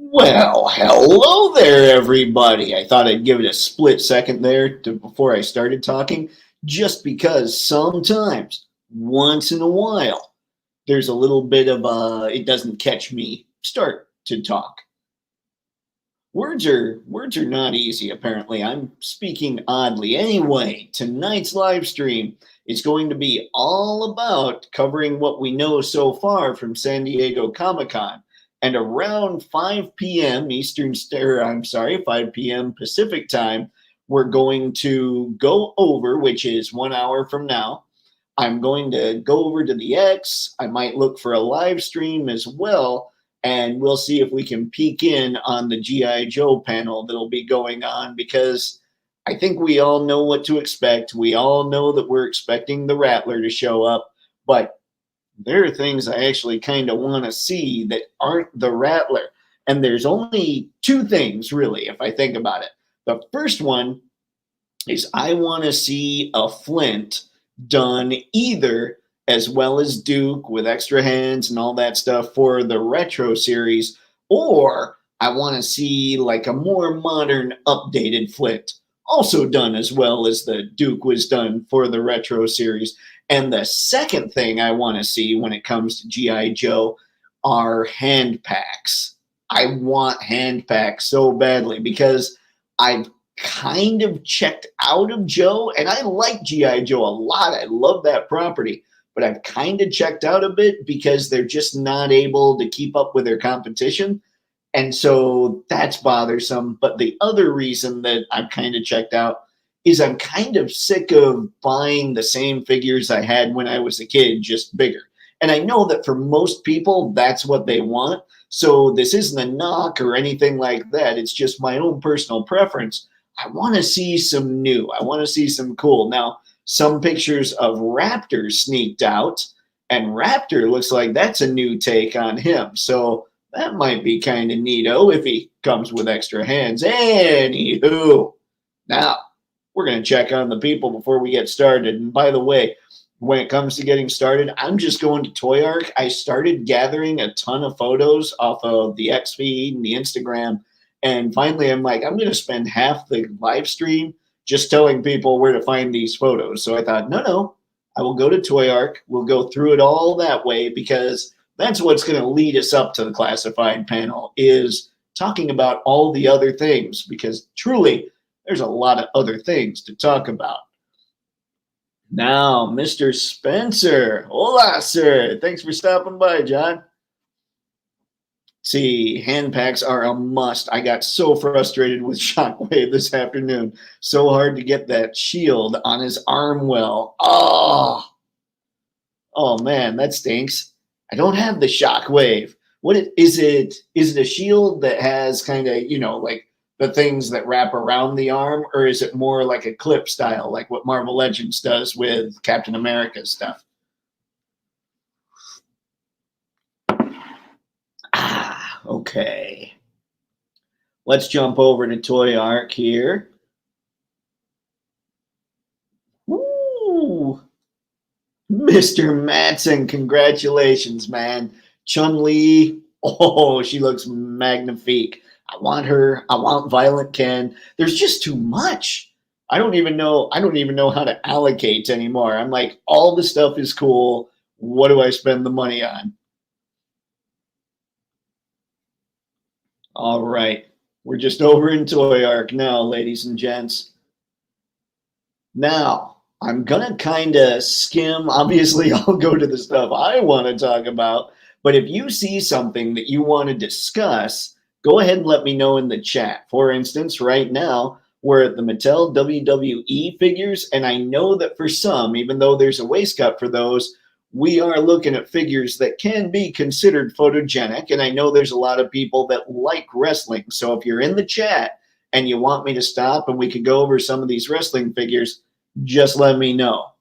Well, hello there, everybody. I thought I'd give it a split second there before I started talking, just because sometimes, once in a while, there's a little bit of it doesn't catch me start to talk. Words are not easy, apparently. I'm speaking oddly. Anyway, tonight's live stream is going to be all about covering what we know so far from San Diego Comic-Con. And around 5 p.m. I'm sorry, 5 p.m. Pacific time, we're going to go over, which is 1 hour from now. I'm going to go over to the X. I might look for a live stream as well, and we'll see if we can peek in on the GI Joe panel that'll be going on, because I think we all know what to expect. We all know that we're expecting the Rattler to show up, but there are things I actually kind of want to see that aren't the Rattler. And there's only two things, really, if I think about it. The first one is I want to see a Flint done either as well as Duke with extra hands and all that stuff for the retro series, or I want to see like a more modern, updated Flint also done as well as the Duke was done for the retro series. And the second thing I want to see when it comes to GI Joe are hand packs. I want hand packs so badly because I've kind of checked out of Joe, and I like GI Joe a lot. I love that property, but I've kind of checked out a bit because they're just not able to keep up with their competition. And so that's bothersome. But the other reason that I've kind of checked out is I'm kind of sick of buying the same figures I had when I was a kid, just bigger. And I know that for most people, that's what they want. So this isn't a knock or anything like that. It's just my own personal preference. I want to see some new. I want to see some cool. Now, some pictures of Raptor sneaked out, and Raptor looks like that's a new take on him. So that might be kind of neato if he comes with extra hands. Anywho, now we're going to check on the people before we get started. And by the way, when it comes to getting started, I'm just going to Toy Arc. I started gathering a ton of photos off of the X feed and the Instagram. And finally, I'm like, I'm going to spend half the live stream just telling people where to find these photos. So I thought, no, I will go to Toy Arc. We'll go through it all that way, because that's what's going to lead us up to the classified panel, is talking about all the other things, because truly, there's a lot of other things to talk about. Now, Mr. Spencer. Hola, sir. Thanks for stopping by, John. See, hand packs are a must. I got so frustrated with Shockwave this afternoon. So hard to get that shield on his arm well. Oh man, that stinks. I don't have the Shockwave. Is it a shield that has kind of, like the things that wrap around the arm, or is it more like a clip style, like what Marvel Legends does with Captain America stuff? Okay. Let's jump over to Toy Arc here. Woo! Mr. Matson, congratulations, man. Chun-Li, oh, she looks magnifique. I want her. I want Violent Ken. There's just too much. I don't even know how to allocate anymore. I'm like, all the stuff is cool. What do I spend the money on? All right. We're just over in Toy Arc now, ladies and gents. Now, I'm going to kind of skim. Obviously, I'll go to the stuff I want to talk about. But if you see something that you want to discuss, go ahead and let me know in the chat. For instance, right now, we're at the Mattel WWE figures. And I know that for some, even though there's a waist cut for those, we are looking at figures that can be considered photogenic. And I know there's a lot of people that like wrestling. So if you're in the chat and you want me to stop and we could go over some of these wrestling figures, just let me know.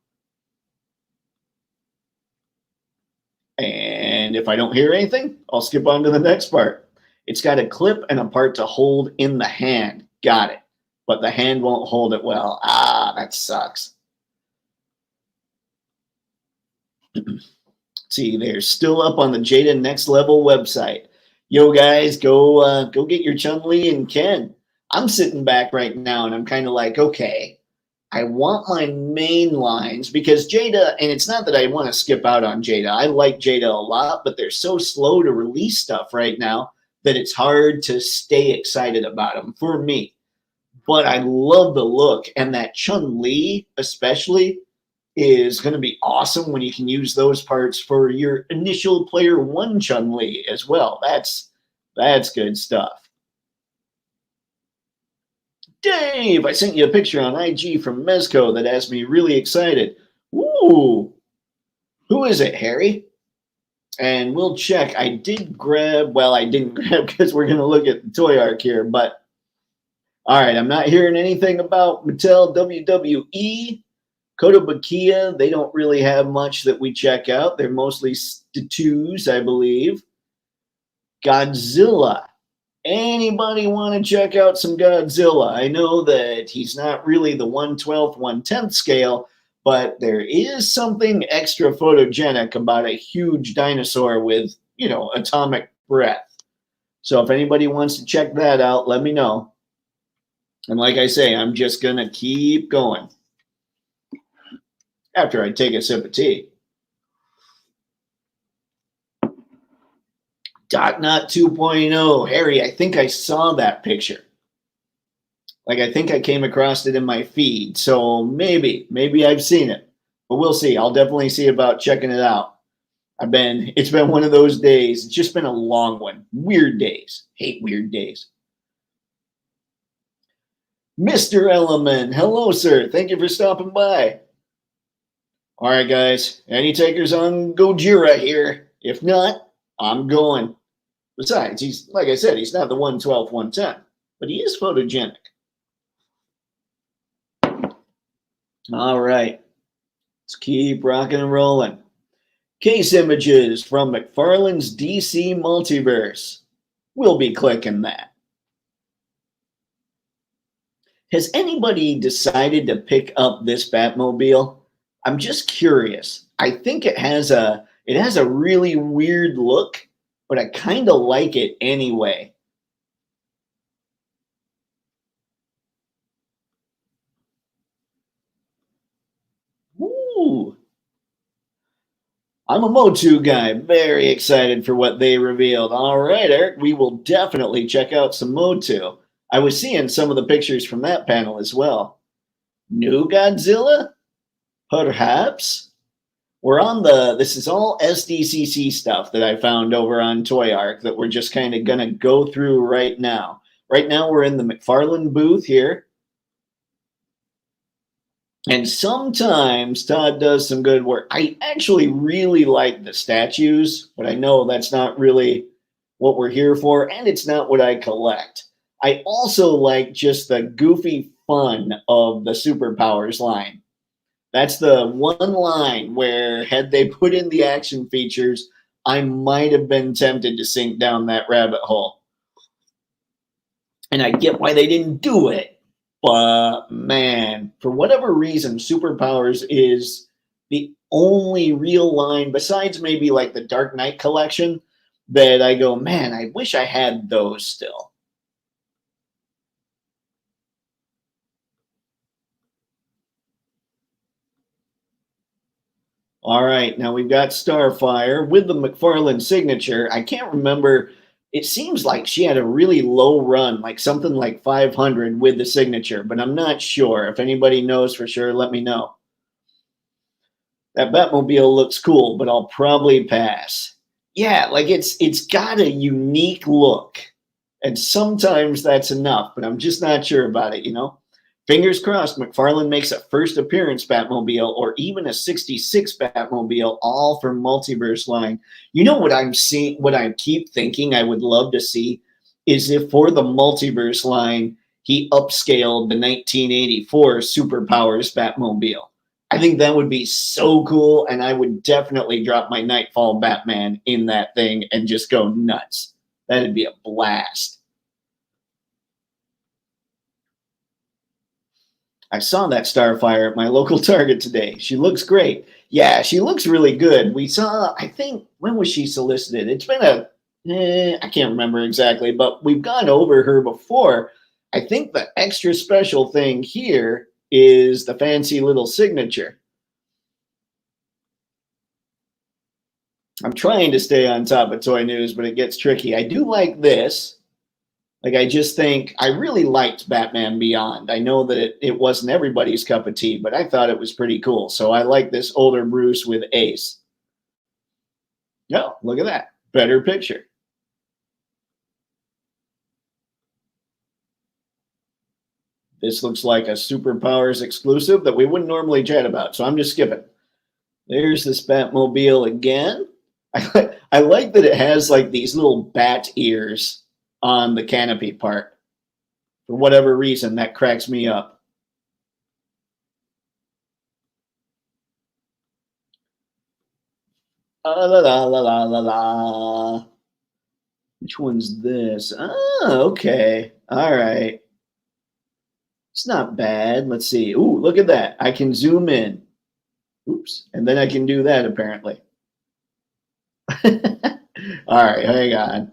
And if I don't hear anything, I'll skip on to the next part. It's got a clip and a part to hold in the hand. Got it. But the hand won't hold it well. That sucks. See, they're still up on the Jada Next Level website. Yo, guys, go get your Chun-Li and Ken. I'm sitting back right now, and I'm kind of like, okay, I want my main lines because Jada, and it's not that I want to skip out on Jada. I like Jada a lot, but they're so slow to release stuff right now that it's hard to stay excited about them for me. But I love the look, and that Chun-Li especially is going to be awesome when you can use those parts for your initial player one Chun-Li as well. That's good stuff. Dave, I sent you a picture on IG from Mezco that has me really excited. Ooh, who is it, Harry? And we'll check. I did grab, well, I didn't grab because we're going to look at the toy arc here, but all right, I'm not hearing anything about Mattel WWE. Kotobukiya, they don't really have much that we check out. They're mostly twos, I believe. Godzilla. Anybody want to check out some Godzilla? I know that he's not really the 1/12, 1/10 scale, but there is something extra photogenic about a huge dinosaur with, you know, atomic breath. So if anybody wants to check that out, let me know. And like I say, I'm just going to keep going after I take a sip of tea. Doc-Not 2.0. Harry, I think I saw that picture. Like, I think I came across it in my feed. So maybe I've seen it. But we'll see. I'll definitely see about checking it out. It's been one of those days. It's just been a long one. Weird days. Hate weird days. Mr. Element. Hello, sir. Thank you for stopping by. All right, guys. Any takers on Gojira here? If not, I'm going. Besides, he's, like I said, he's not the 1/12, 1/10, but he is photogenic. All right. Let's keep rocking and rolling. Case images from McFarlane's DC Multiverse. We'll be clicking that. Has anybody decided to pick up this Batmobile? I'm just curious. I think it has a really weird look, but I kind of like it anyway. Ooh. I'm a Motu guy. Very excited for what they revealed. All right, Eric, we will definitely check out some Motu. I was seeing some of the pictures from that panel as well. New Godzilla? Perhaps? We're on this is all SDCC stuff that I found over on Toy Arc that we're just kind of going to go through right now. Right now we're in the McFarlane booth here. And sometimes Todd does some good work. I actually really like the statues, but I know that's not really what we're here for, and it's not what I collect. I also like just the goofy fun of the Superpowers line. That's the one line where, had they put in the action features, I might have been tempted to sink down that rabbit hole. And I get why they didn't do it. But, man, for whatever reason, Superpowers is the only real line, besides maybe like the Dark Knight collection, that I go, man, I wish I had those still. All right, now we've got Starfire with the McFarlane signature. I can't remember. It seems like she had a really low run, like something like 500 with the signature, but I'm not sure. If anybody knows for sure, let me know. That Batmobile looks cool, but I'll probably pass. Yeah, like it's got a unique look, and sometimes that's enough, but I'm just not sure about it, you know? Fingers crossed McFarlane makes a first appearance Batmobile or even a 66 Batmobile, all from Multiverse line. You know what I'm seeing, what I keep thinking I would love to see is if for the Multiverse line, he upscaled the 1984 Superpowers Batmobile. I think that would be so cool, and I would definitely drop my Nightfall Batman in that thing and just go nuts. That'd be a blast. I saw that Starfire at my local Target today. She looks great. Yeah, she looks really good. We saw, I think, when was she solicited? It's been I can't remember exactly, but we've gone over her before. I think the extra special thing here is the fancy little signature. I'm trying to stay on top of toy news, but it gets tricky. I do like this. Like, I just think I really liked Batman Beyond. I know that it wasn't everybody's cup of tea, but I thought it was pretty cool. So I like this older Bruce with Ace. Oh, look at that. Better picture. This looks like a Superpowers exclusive that we wouldn't normally chat about, so I'm just skipping. There's this Batmobile again. I like that it has like these little bat ears on the canopy part. For whatever reason, that cracks me up. La la la la la la. Which one's this? Oh, okay. All right. It's not bad. Let's see. Ooh, look at that. I can zoom in. Oops. And then I can do that apparently. All right, hang on.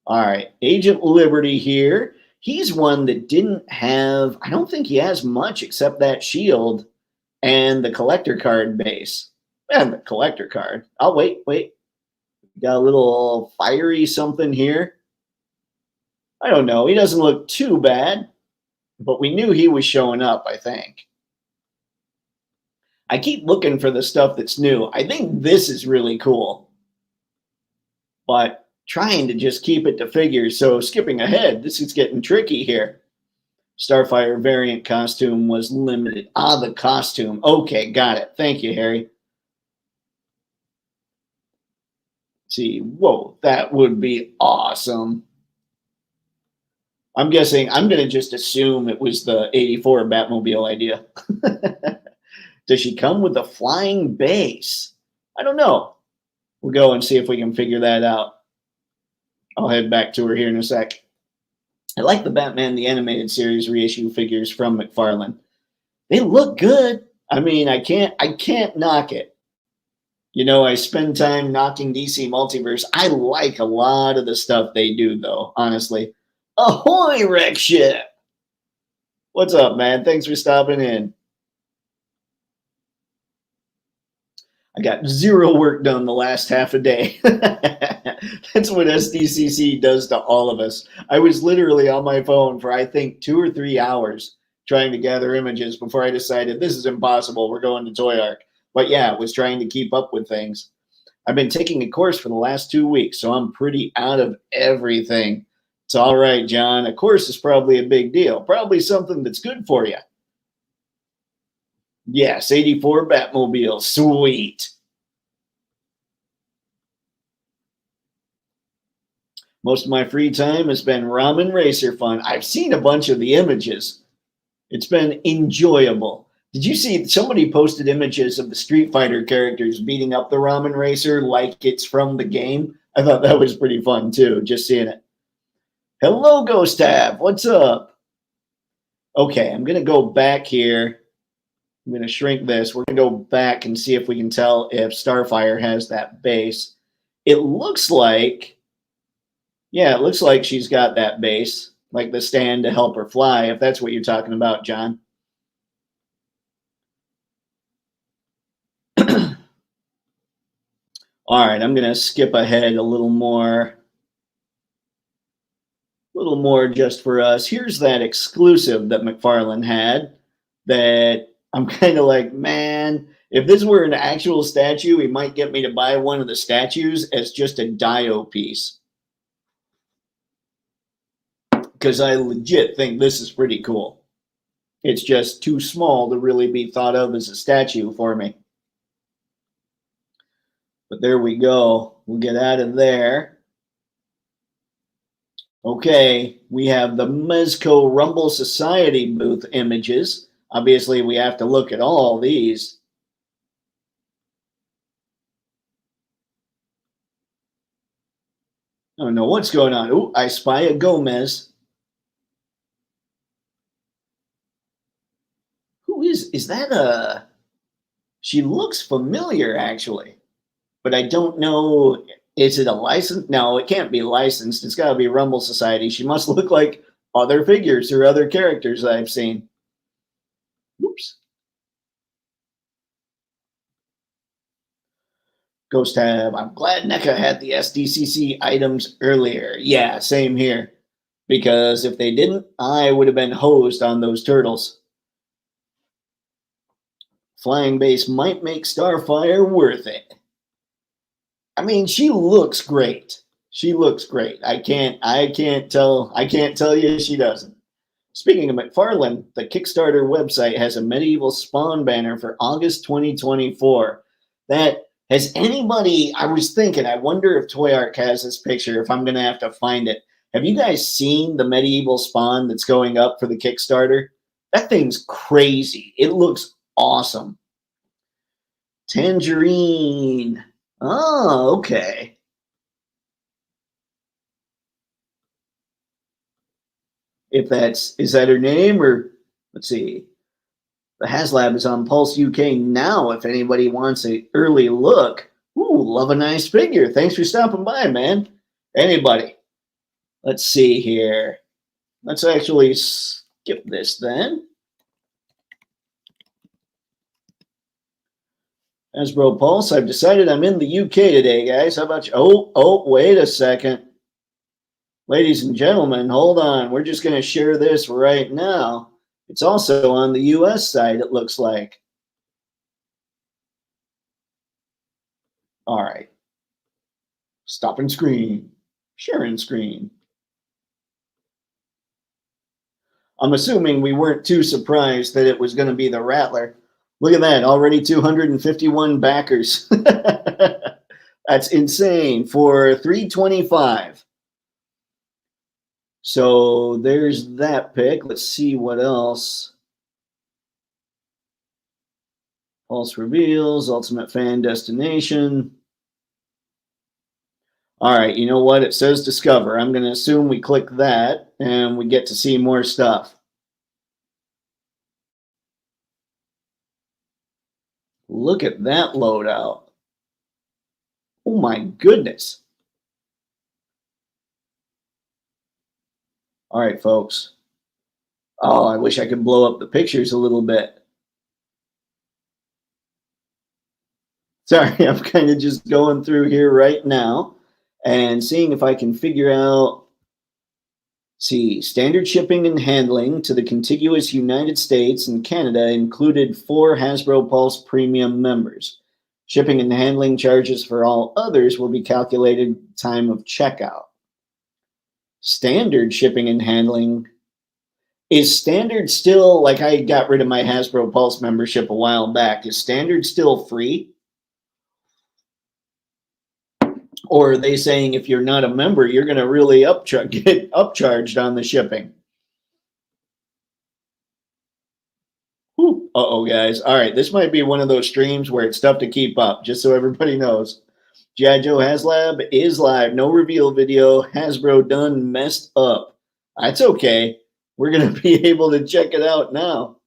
All right, Agent Liberty here. He's one that didn't have, I don't think he has much except that shield and the collector card base. And the collector card. Oh, wait. Got a little fiery something here. I don't know. He doesn't look too bad, but we knew he was showing up, I think. I keep looking for the stuff that's new. I think this is really cool, but trying to just keep it to figures. So skipping ahead, this is getting tricky here. Starfire variant costume was limited. Ah, the costume. Okay, got it. Thank you, Harry. Let's see, whoa, that would be awesome. I'm guessing, I'm going to just assume it was the 84 Batmobile idea. Does she come with a flying base? I don't know. We'll go and see if we can figure that out. I'll head back to her here in a sec. I like the Batman the Animated Series reissue figures from McFarlane. They look good. I mean, I can't knock it. You know, I spend time knocking DC Multiverse. I like a lot of the stuff they do, though, honestly. Ahoy, wreck ship! What's up, man? Thanks for stopping in. I got zero work done the last half a day. That's what SDCC does to all of us. I was literally on my phone for, I think, 2 or 3 hours trying to gather images before I decided this is impossible. We're going to Toy Arc. But yeah, was trying to keep up with things. I've been taking a course for the last 2 weeks, so I'm pretty out of everything. It's all right, John. A course is probably a big deal. Probably something that's good for you. Yes, 84 Batmobile. Sweet. Most of my free time has been ramen racer fun. I've seen a bunch of the images. It's been enjoyable. Did you see somebody posted images of the Street Fighter characters beating up the ramen racer like it's from the game? I thought that was pretty fun too, just seeing it. Hello, Ghost Tab. What's up? Okay, I'm going to go back here. I'm going to shrink this. We're going to go back and see if we can tell if Starfire has that base. It looks like, yeah, it looks like she's got that base, like the stand to help her fly, if that's what you're talking about, John. All right, I'm going to skip ahead a little more just for us. Here's that exclusive that McFarlane had that I'm kind of like, man, if this were an actual statue, he might get me to buy one of the statues as just a Dio piece. Because I legit think this is pretty cool. It's just too small to really be thought of as a statue for me. But there we go. We'll get out of there. Okay, we have the Mezco Rumble Society booth images. Obviously, we have to look at all these. I don't know what's going on. Oh, I spy a Gomez. Who is that she looks familiar, actually. But I don't know Is it a license? No, it can't be licensed. It's got to be Rumble Society. She must look like other figures or other characters I've seen. Oops. Ghost Tab. I'm glad NECA had the SDCC items earlier. Yeah, same here. Because if they didn't, I would have been hosed on those turtles. Flying Base might make Starfire worth it. I mean, she looks great. She looks great. I can't tell you she doesn't. Speaking of McFarlane, the Kickstarter website has a medieval Spawn banner for August 2024. Has anybody, I was thinking, I wonder if Toy Arc has this picture, if I'm going to have to find it. Have you guys seen the medieval Spawn that's going up for the Kickstarter? That thing's crazy. It looks awesome. Tangerine. Oh, okay. Is that her name, or let's see. The HasLab is on Pulse UK now if anybody wants an early look. Ooh, love a nice figure. Thanks for stopping by, man. Anybody? Let's see here. Let's actually skip this then. Hasbro Pulse, I've decided I'm in the UK today, guys. How about you? Oh, wait a second. Ladies and gentlemen, hold on. We're just going to share this right now. It's also on the US side, it looks like. All right. Stopping screen. Sharing screen. I'm assuming we weren't too surprised that it was going to be the Rattler. Look at that. Already 251 backers. That's insane for 325. So there's that pick. Let's see what else. Pulse reveals, Ultimate Fan Destination. All right, you know what? It says discover. I'm going to assume we click that and we get to see more stuff. Look at that loadout. Oh my goodness. All right, folks. Oh, I wish I could blow up the pictures a little bit. Sorry, I'm kind of just going through here right now and seeing if I can figure out, see, standard shipping and handling to the contiguous United States and Canada included 4 Hasbro Pulse Premium members. Shipping and handling charges for all others will be calculated at the time of checkout. Standard shipping and handling. Is standard still, like I got rid of my Hasbro Pulse membership a while back, is standard still free? Or are they saying if you're not a member, you're going to really get upcharged on the shipping? Uh-oh, guys. All right, this might be one of those streams where it's tough to keep up, just so everybody knows. GI Joe HasLab is live. No reveal video. Hasbro done messed up. That's okay. We're going to be able to check it out now.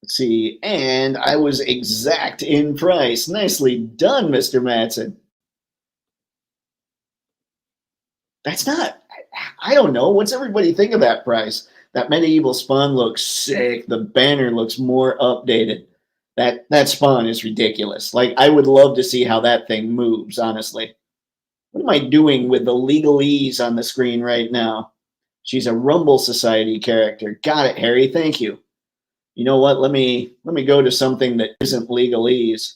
Let's see. And I was exact in price. Nicely done, Mr. Matson. That's not, I don't know. What's everybody think of that price? That medieval Spawn looks sick. The banner looks more updated. That Spawn is ridiculous. Like, I would love to see how that thing moves, honestly. What am I doing with the legalese on the screen right now? She's a Rumble Society character. Got it, Harry. Thank you. You know what? Let me go to something that isn't legalese.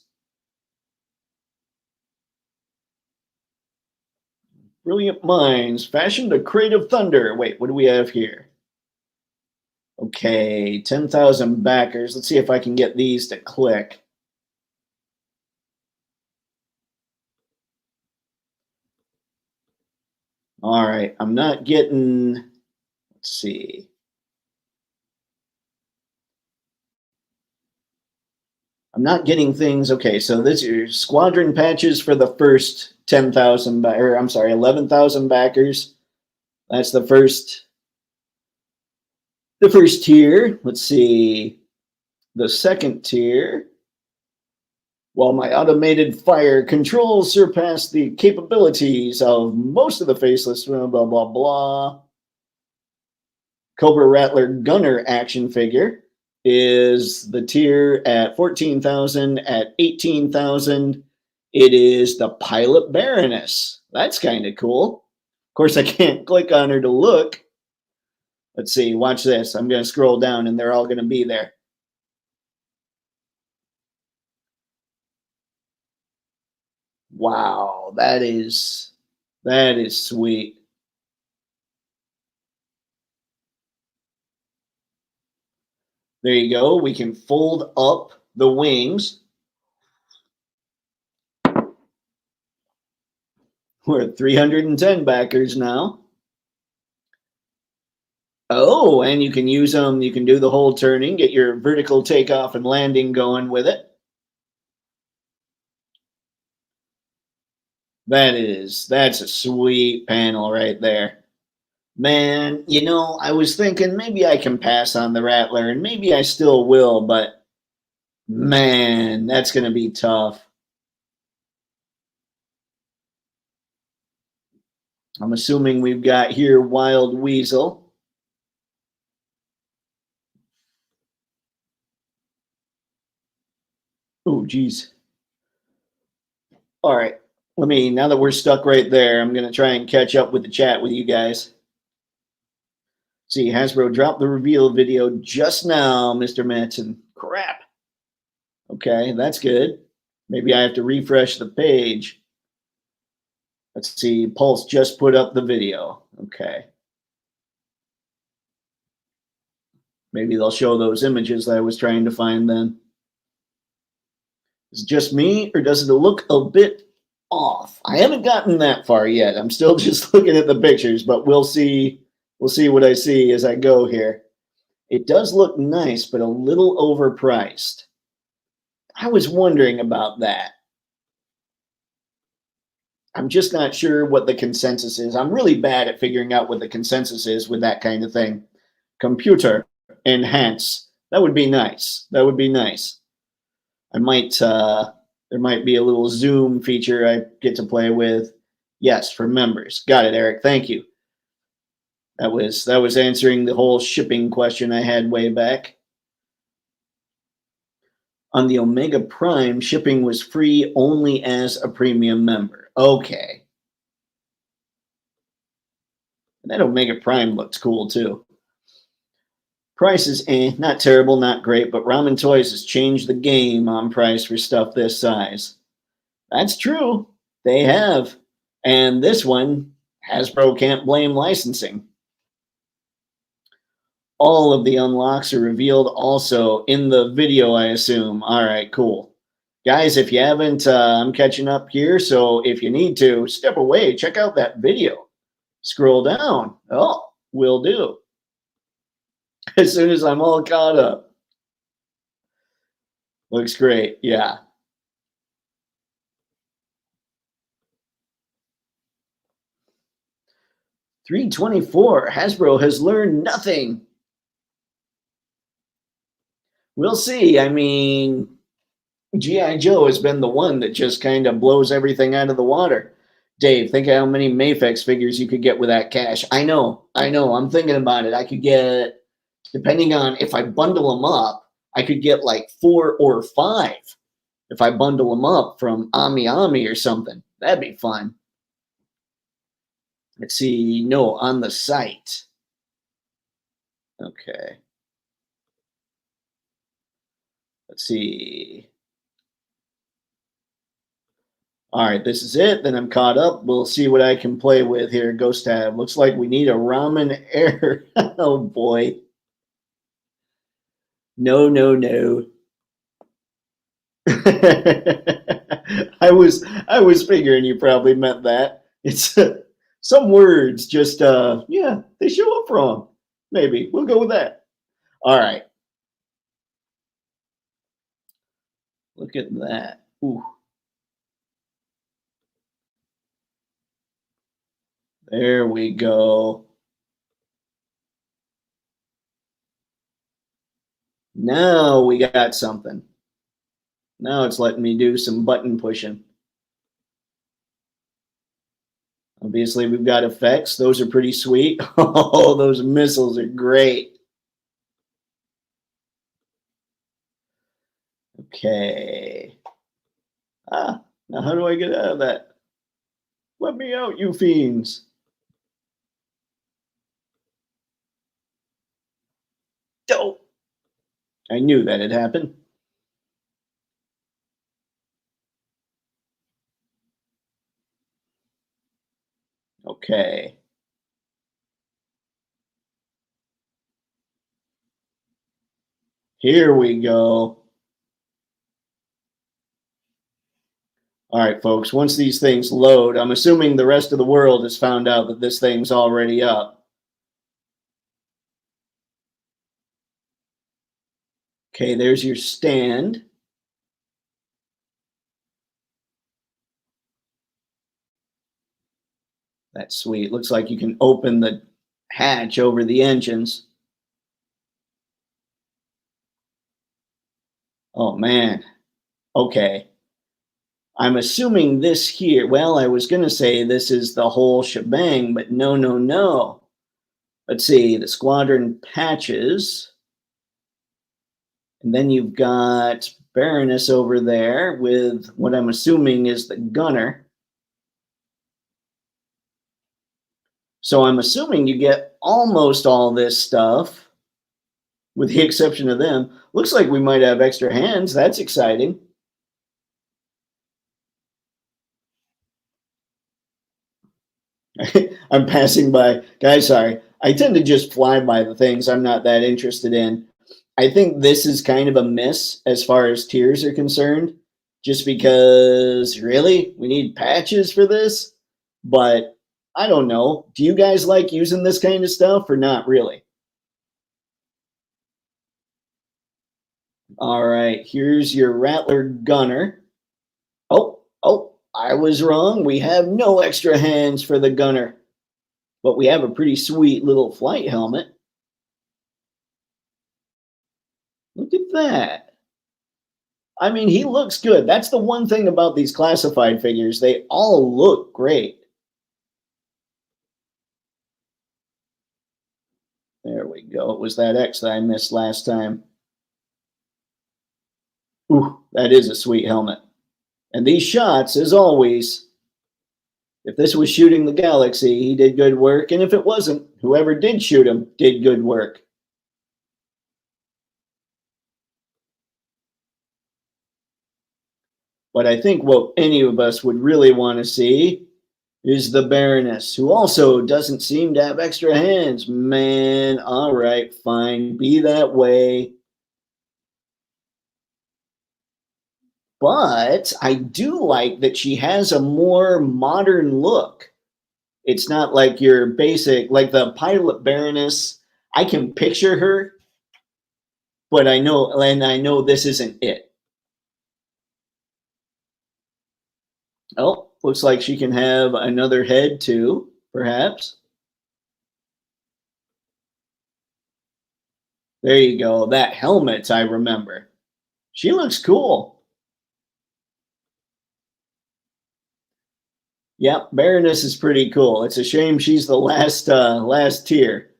Brilliant minds fashioned a crate of thunder. Wait, what do we have here? Okay, 10,000 backers. Let's see if I can get these to click. All right, I'm not getting, let's see. I'm not getting things. Okay, so this is squadron patches for the first 10,000, or I'm sorry, 11,000 backers. That's the first tier. Let's see. The second tier. While my automated fire controls surpass the capabilities of most of the faceless, blah, blah, blah, blah. Cobra Rattler Gunner action figure is the tier at 14,000. At 18,000, it is the Pilot Baroness. That's kind of cool. Of course, I can't click on her to look. Let's see, watch this. I'm going to scroll down and they're all going to be there. Wow, that is sweet. There you go. We can fold up the wings. We're at 310 backers now. Oh, and you can use them. You can do the whole turning, get your vertical takeoff and landing going with it. That's a sweet panel right there. Man, you know, I was thinking maybe I can pass on the Rattler, and maybe I still will, but man, that's going to be tough. I'm assuming we've got here Wild Weasel. Oh, geez. All right. Now that we're stuck right there, I'm going to try and catch up with the chat with you guys. See, Hasbro dropped the reveal video just now, Mr. Manson. Crap. Okay, that's good. Maybe I have to refresh the page. Let's see. Pulse just put up the video. Okay. Maybe they'll show those images that I was trying to find then. Is it just me, or does it look a bit off? I haven't gotten that far yet. I'm still just looking at the pictures, but we'll see. We'll see what I see as I go here. It does look nice, but a little overpriced. I was wondering about that. I'm just not sure what the consensus is. I'm really bad at figuring out what the consensus is with that kind of thing. Computer enhance. That would be nice. That would be nice. I might, there might be a little Zoom feature I get to play with. Yes, for members. Got it, Eric. Thank you. That was answering the whole shipping question I had way back. On the Omega Prime, shipping was free only as a premium member. Okay. And that Omega Prime looks cool too. Price is not terrible, not great, but Ramen Toys has changed the game on price for stuff this size. That's true. They have. And this one, Hasbro can't blame licensing. All of the unlocks are revealed also in the video, I assume. All right, cool. Guys, if you haven't, I'm catching up here, so if you need to, step away, check out that video. Scroll down. Oh, will do. As soon as I'm all caught up. Looks great, yeah. $324. Hasbro has learned nothing. We'll see. I mean, GI Joe has been the one that just kind of blows everything out of the water. Dave, think of how many Mafex figures you could get with that cash. I know. I'm thinking about it. I could get, depending on if I bundle them up, I could get like 4 or 5 if I bundle them up from Ami Ami or something. That'd be fun. Let's see. No, on the site. Okay. Let's see. All right, this is it. Then I'm caught up. We'll see what I can play with here. Ghost Tab. Looks like we need a ramen air. Oh, boy. No. I was figuring you probably meant that. It's some words just, yeah, they show up wrong. Maybe. We'll go with that. All right. Look at that. Ooh. There we go. Now we got something. Now it's letting me do some button pushing. Obviously, we've got effects. Those are pretty sweet. Oh, those missiles are great. Okay. Now how do I get out of that? Let me out, you fiends. Dope. I knew that had happened. Okay. Here we go. All right, folks, once these things load, I'm assuming the rest of the world has found out that this thing's already up. Okay, there's your stand. That's sweet. Looks like you can open the hatch over the engines. Oh, man. Okay. I'm assuming this here, well, I was going to say this is the whole shebang, but no, no, no. Let's see, the squadron patches. And then you've got Baroness over there with what I'm assuming is the gunner. So I'm assuming you get almost all this stuff, with the exception of them. Looks like we might have extra hands. That's exciting. I'm passing by. Guys, sorry. I tend to just fly by the things I'm not that interested in. I think this is kind of a miss as far as tiers are concerned, just because, really, we need patches for this? But I don't know. Do you guys like using this kind of stuff or not really? All right, here's your Rattler gunner. Oh, I was wrong. We have no extra hands for the gunner, but we have a pretty sweet little flight helmet. Look at that. I mean, he looks good. That's the one thing about these classified figures. They all look great. There we go. It was that X that I missed last time. Ooh, that is a sweet helmet. And these shots, as always, if this was shooting the galaxy, he did good work. And if it wasn't, whoever did shoot him did good work. But I think what any of us would really want to see is the Baroness, who also doesn't seem to have extra hands. Man, all right, fine, be that way. But I do like that she has a more modern look. It's not like your basic, like the pilot Baroness. I can picture her, but I know this isn't it. Oh, looks like she can have another head too, perhaps. There you go. That helmet, I remember. She looks cool. Yep, Baroness is pretty cool. It's a shame she's the last tier.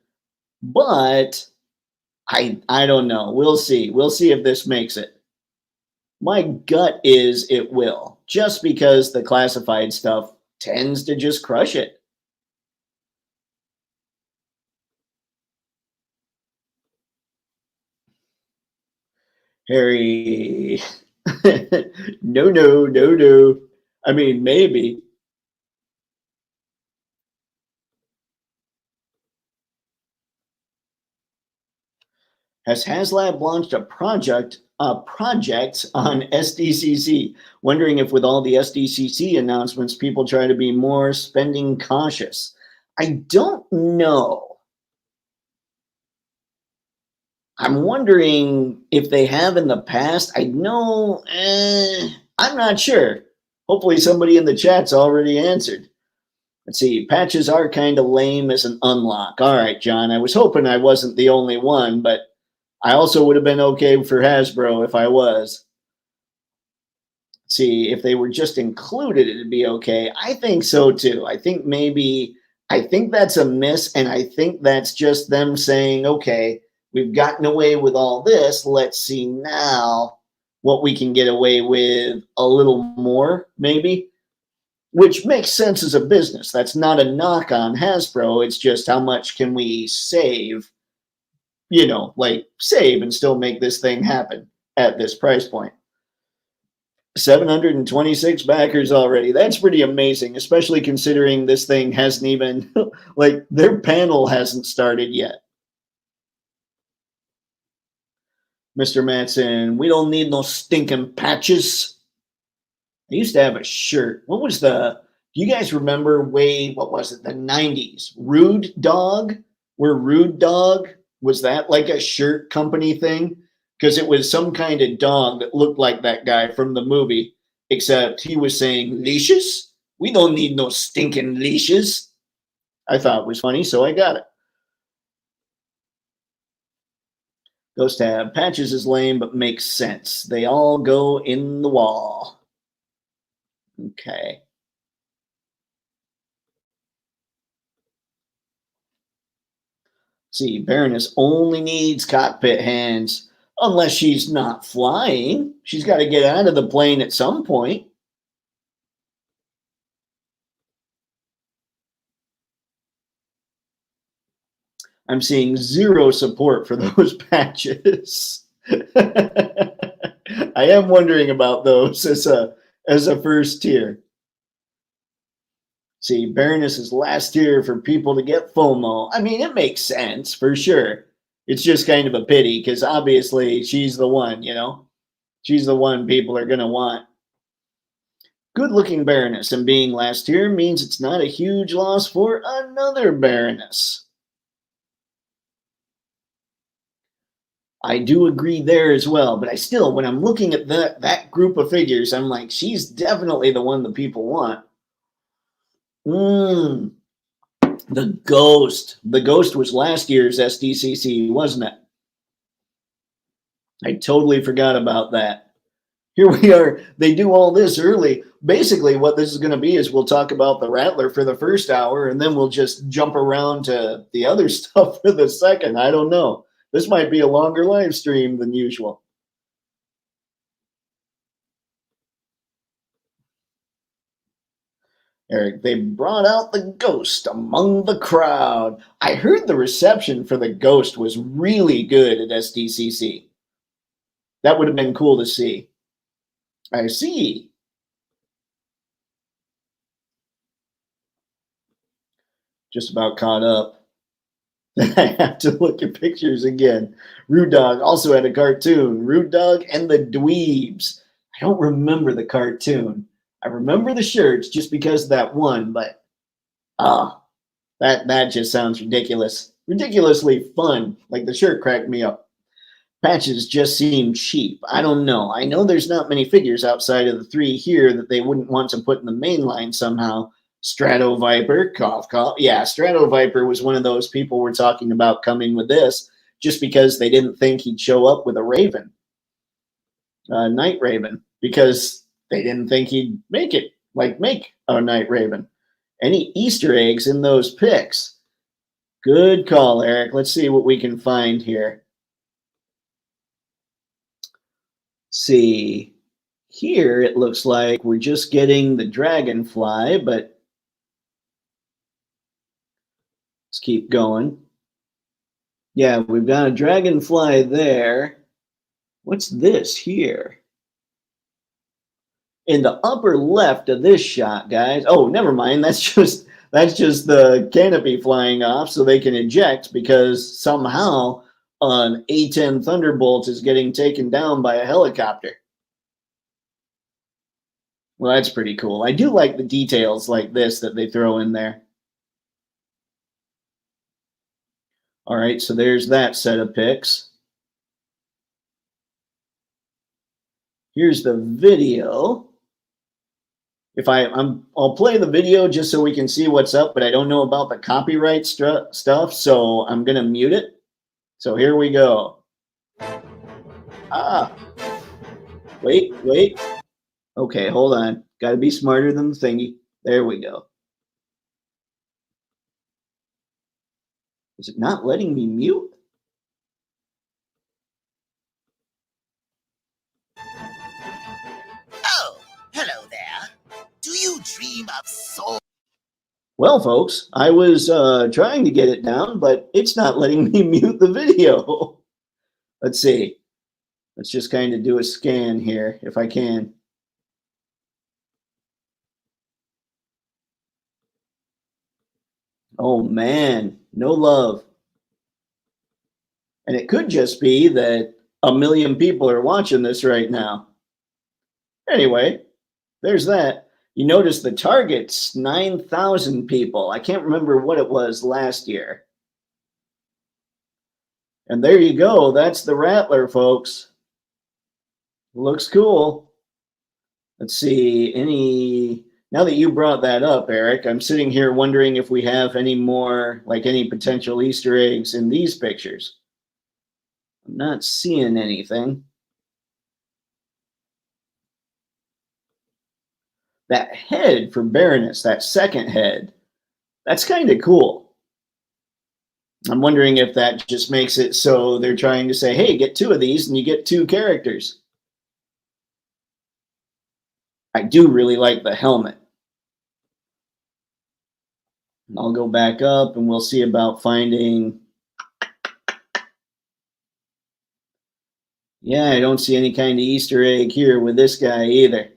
But I don't know. We'll see. We'll see if this makes it. My gut is it will, just because the classified stuff tends to just crush it. Harry, no. I mean, maybe. Has HasLab launched a project on SDCC? Wondering if with all the SDCC announcements, people try to be more spending cautious. I don't know. I'm wondering if they have in the past. I know. I'm not sure. Hopefully somebody in the chat's already answered. Let's see. Patches are kind of lame as an unlock. All right, John. I was hoping I wasn't the only one, but I also would have been okay for Hasbro if I was. See, if they were just included, it'd be okay. I think so too. I think that's a miss, and I think that's just them saying, okay, we've gotten away with all this. Let's see now what we can get away with a little more, maybe, which makes sense as a business. That's not a knock on Hasbro. It's just how much can we save, like save and still make this thing happen at this price point. 726 backers already. That's pretty amazing, especially considering this thing hasn't even, like, their panel hasn't started yet. Mr. Matson, we don't need no stinking patches. I used to have a shirt. Do you guys remember what was it, the 90s? Rude Dog? Where Rude Dog, was that like a shirt company thing? Because it was some kind of dog that looked like that guy from the movie, except he was saying, leashes? We don't need no stinking leashes. I thought it was funny, so I got it. Ghost Tab, patches is lame, but makes sense. They all go in the wall. Okay. See, Baroness only needs cockpit hands. Unless she's not flying. She's got to get out of the plane at some point. I'm seeing zero support for those patches. I am wondering about those as a first tier. See, Baroness is last tier for people to get FOMO. I mean, it makes sense for sure. It's just kind of a pity because obviously she's the one, She's the one people are going to want. Good-looking Baroness, and being last tier means it's not a huge loss for another Baroness. I do agree there as well, but when I'm looking at that group of figures, I'm like, she's definitely the one that people want. The Ghost. The Ghost was last year's SDCC, wasn't it? I totally forgot about that. Here we are. They do all this early. Basically, what this is going to be is we'll talk about the Rattler for the first hour, and then we'll just jump around to the other stuff for the second. I don't know. This might be a longer live stream than usual. Eric, they brought out the Ghost among the crowd. I heard the reception for the Ghost was really good at SDCC. That would have been cool to see. I see. Just about caught up. I have to look at pictures again. Rude Dog also had a cartoon. Rude Dog and the Dweebs. I don't remember the cartoon. I remember the shirts just because of that one, but that just sounds ridiculous. Ridiculously fun. Like the shirt cracked me up. Patches just seem cheap. I don't know. I know there's not many figures outside of the 3 here that they wouldn't want to put in the main line somehow. Strato Viper, cough, cough. Yeah, Strato Viper was one of those people we're talking about coming with this just because they didn't think he'd show up with a Raven. Night Raven. Because they didn't think he'd make a Night Raven. Any Easter eggs in those pics? Good call, Eric. Let's see what we can find here. See, here it looks like we're just getting the Dragonfly, but let's keep going. Yeah, we've got a Dragonfly there. What's this here? In the upper left of this shot, guys. Oh, never mind. That's just the canopy flying off so they can eject because somehow an A-10 Thunderbolt is getting taken down by a helicopter. Well, that's pretty cool. I do like the details like this that they throw in there. All right, so there's that set of pics. Here's the video. I'll play the video just so we can see what's up, but I don't know about the copyright stuff, so I'm gonna mute it. So here we go. Wait. Okay, hold on. Got to be smarter than the thingy. There we go. Is it not letting me mute? Oh, hello there. Do you dream of soul? Well, folks, I was trying to get it down, but it's not letting me mute the video. Let's see. Let's just kind of do a scan here, if I can. Oh, man, no love. And it could just be that a million people are watching this right now. Anyway, there's that. You notice the target's 9,000 people. I can't remember what it was last year. And there you go. That's the Rattler, folks. Looks cool. Let's see. Now that you brought that up, Eric, I'm sitting here wondering if we have any more, like any potential Easter eggs in these pictures. I'm not seeing anything. That head for Baroness, that second head, that's kind of cool. I'm wondering if that just makes it so they're trying to say, hey, get two of these and you get two characters. I do really like the helmet. I'll go back up and we'll see about finding. Yeah, I don't see any kind of Easter egg here with this guy either.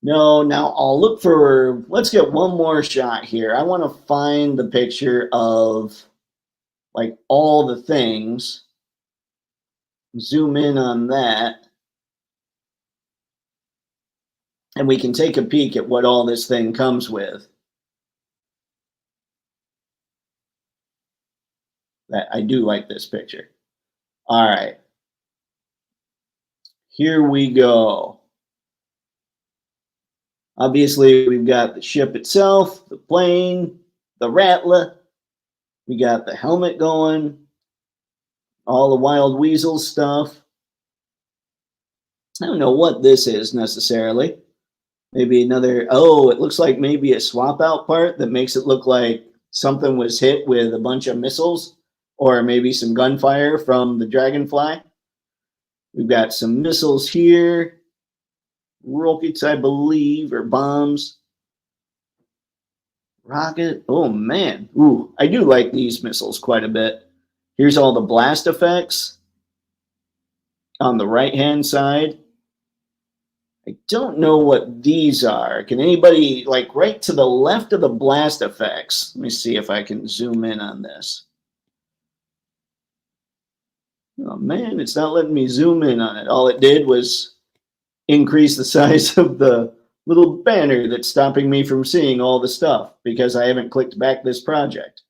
No, now I'll look for, let's get one more shot here. I want to find the picture of like all the things. Zoom in on that. And we can take a peek at what all this thing comes with. I do like this picture. All right. Here we go. Obviously, we've got the ship itself, the plane, the Rattler. We got the helmet going, all the Wild Weasel stuff. I don't know what this is necessarily. Maybe another, oh, it looks like maybe a swap out part that makes it look like something was hit with a bunch of missiles or maybe some gunfire from the Dragonfly. We've got some missiles here, rockets, I believe, or bombs. Rocket, oh man, ooh, I do like these missiles quite a bit. Here's all the blast effects on the right-hand side. I don't know what these are. Can anybody, like right to the left of the blast effects? Let me see if I can zoom in on this. Oh man, it's not letting me zoom in on it. All it did was increase the size of the little banner that's stopping me from seeing all the stuff because I haven't clicked back this project.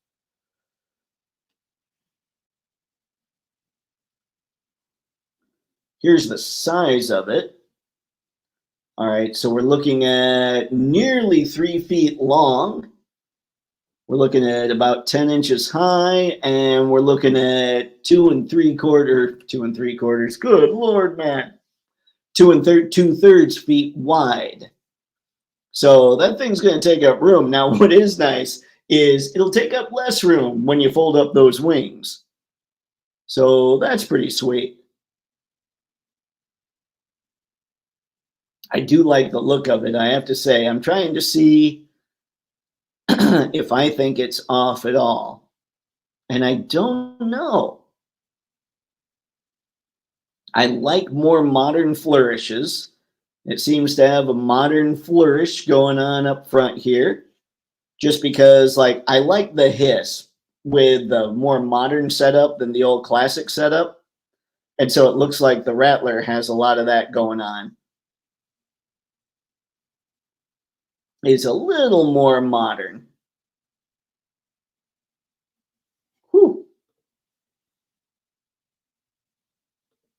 Here's the size of it. All right, so we're looking at nearly 3 feet long. We're looking at about 10 inches high, and we're looking at 2 3/4, good Lord, man. 2 2/3 feet wide. So that thing's going to take up room. Now, what is nice is it'll take up less room when you fold up those wings. So that's pretty sweet. I do like the look of it, I have to say. I'm trying to see if I think it's off at all. And I don't know. I like more modern flourishes. It seems to have a modern flourish going on up front here. Just because, like, I like the hiss with the more modern setup than the old classic setup. And so it looks like the Rattler has a lot of that going on. It's a little more modern. Whew.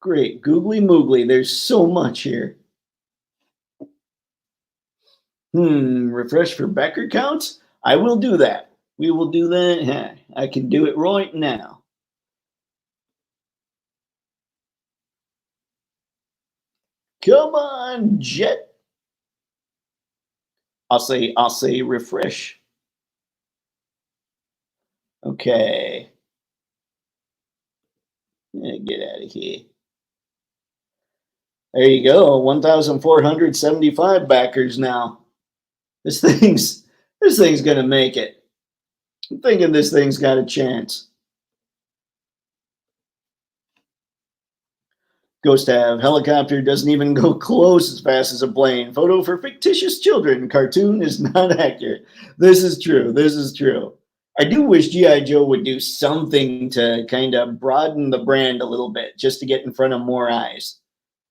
Great. Googly moogly. There's so much here. Refresh for Becker counts? I will do that. We will do that. I can do it right now. Come on, Jet. I'll say refresh. Okay. Get out of here. There you go. 1,475 backers now. This thing's gonna make it. I'm thinking this thing's got a chance. Ghost have helicopter doesn't even go close as fast as a plane. Photo for fictitious children. Cartoon is not accurate. This is true. This is true. I do wish GI Joe would do something to kind of broaden the brand a little bit, just to get in front of more eyes.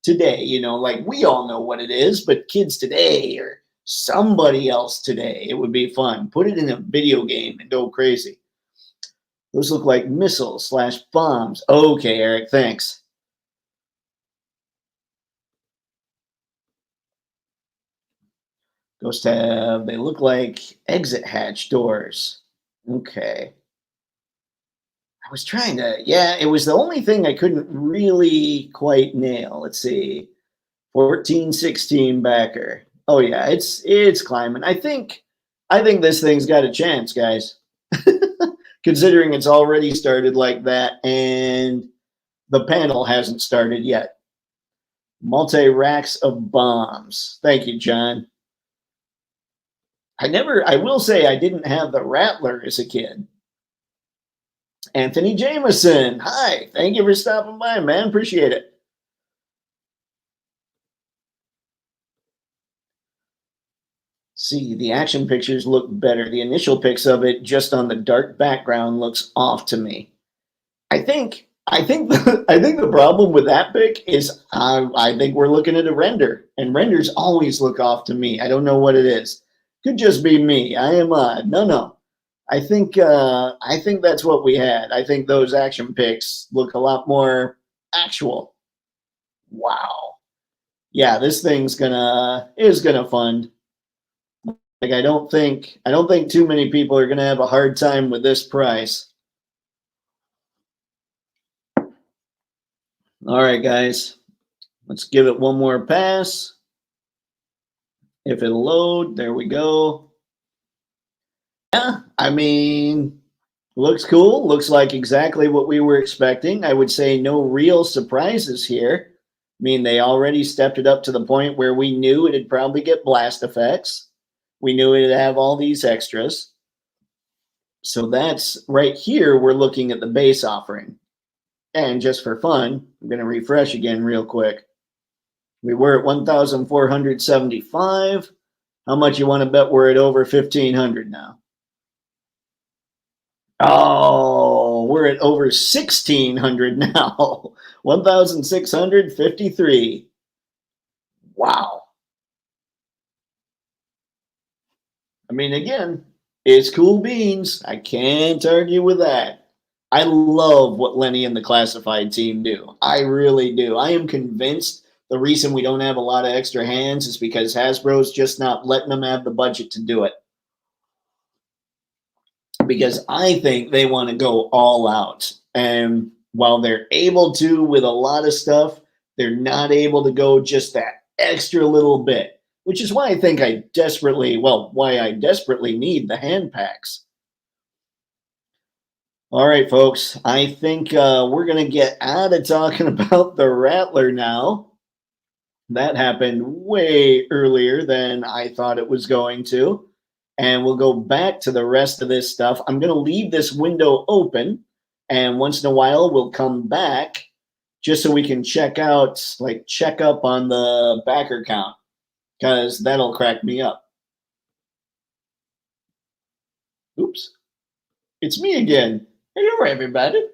Today, you know, like we all know what it is, but kids today or somebody else today, it would be fun. Put it in a video game and go crazy. Those look like missiles / bombs. Okay, Eric, thanks. Ghost have, they look like exit hatch doors. Okay. I was trying to, yeah, it was the only thing I couldn't really quite nail. Let's see. 1416 backer. Oh yeah, it's climbing. I think this thing's got a chance, guys. Considering it's already started like that and the panel hasn't started yet. Multi-racks of bombs. Thank you, John. I will say I didn't have the Rattler as a kid. Anthony Jameson, hi. Thank you for stopping by, man. Appreciate it. See, the action pictures look better. The initial pics of it just on the dark background looks off to me. I think the problem with that pic is I think we're looking at a render, and renders always look off to me. I don't know what it is. Could just be me. I am no. I think that's what we had. I think those action pics look a lot more actual. Wow. Yeah, this thing's is gonna fund. Like I don't think too many people are gonna have a hard time with this price. All right, guys. Let's give it one more pass. If it'll load, there we go. Yeah, I mean, looks cool. Looks like exactly what we were expecting. I would say no real surprises here. I mean, they already stepped it up to the point where we knew it'd probably get blast effects. We knew it'd have all these extras. So that's right here. We're looking at the base offering. And just for fun, I'm going to refresh again real quick. We were at 1,475. How much you want to bet we're at over 1,500 now? Oh, we're at over 1,600 now. 1,653. Wow. I mean, again, it's cool beans. I can't argue with that. I love what Lenny and the Classified team do. I really do. I am convinced the reason we don't have a lot of extra hands is because Hasbro's just not letting them have the budget to do it. Because I think they want to go all out. And while they're able to with a lot of stuff, they're not able to go just that extra little bit, which is why I think I desperately need the hand packs. All right, folks, I think we're going to get out of talking about the Rattler now. That happened way earlier than I thought it was going to. And we'll go back to the rest of this stuff. I'm going to leave this window open. And once in a while, we'll come back just so we can check up on the backer count. Because that'll crack me up. Oops. It's me again. Hello, everybody.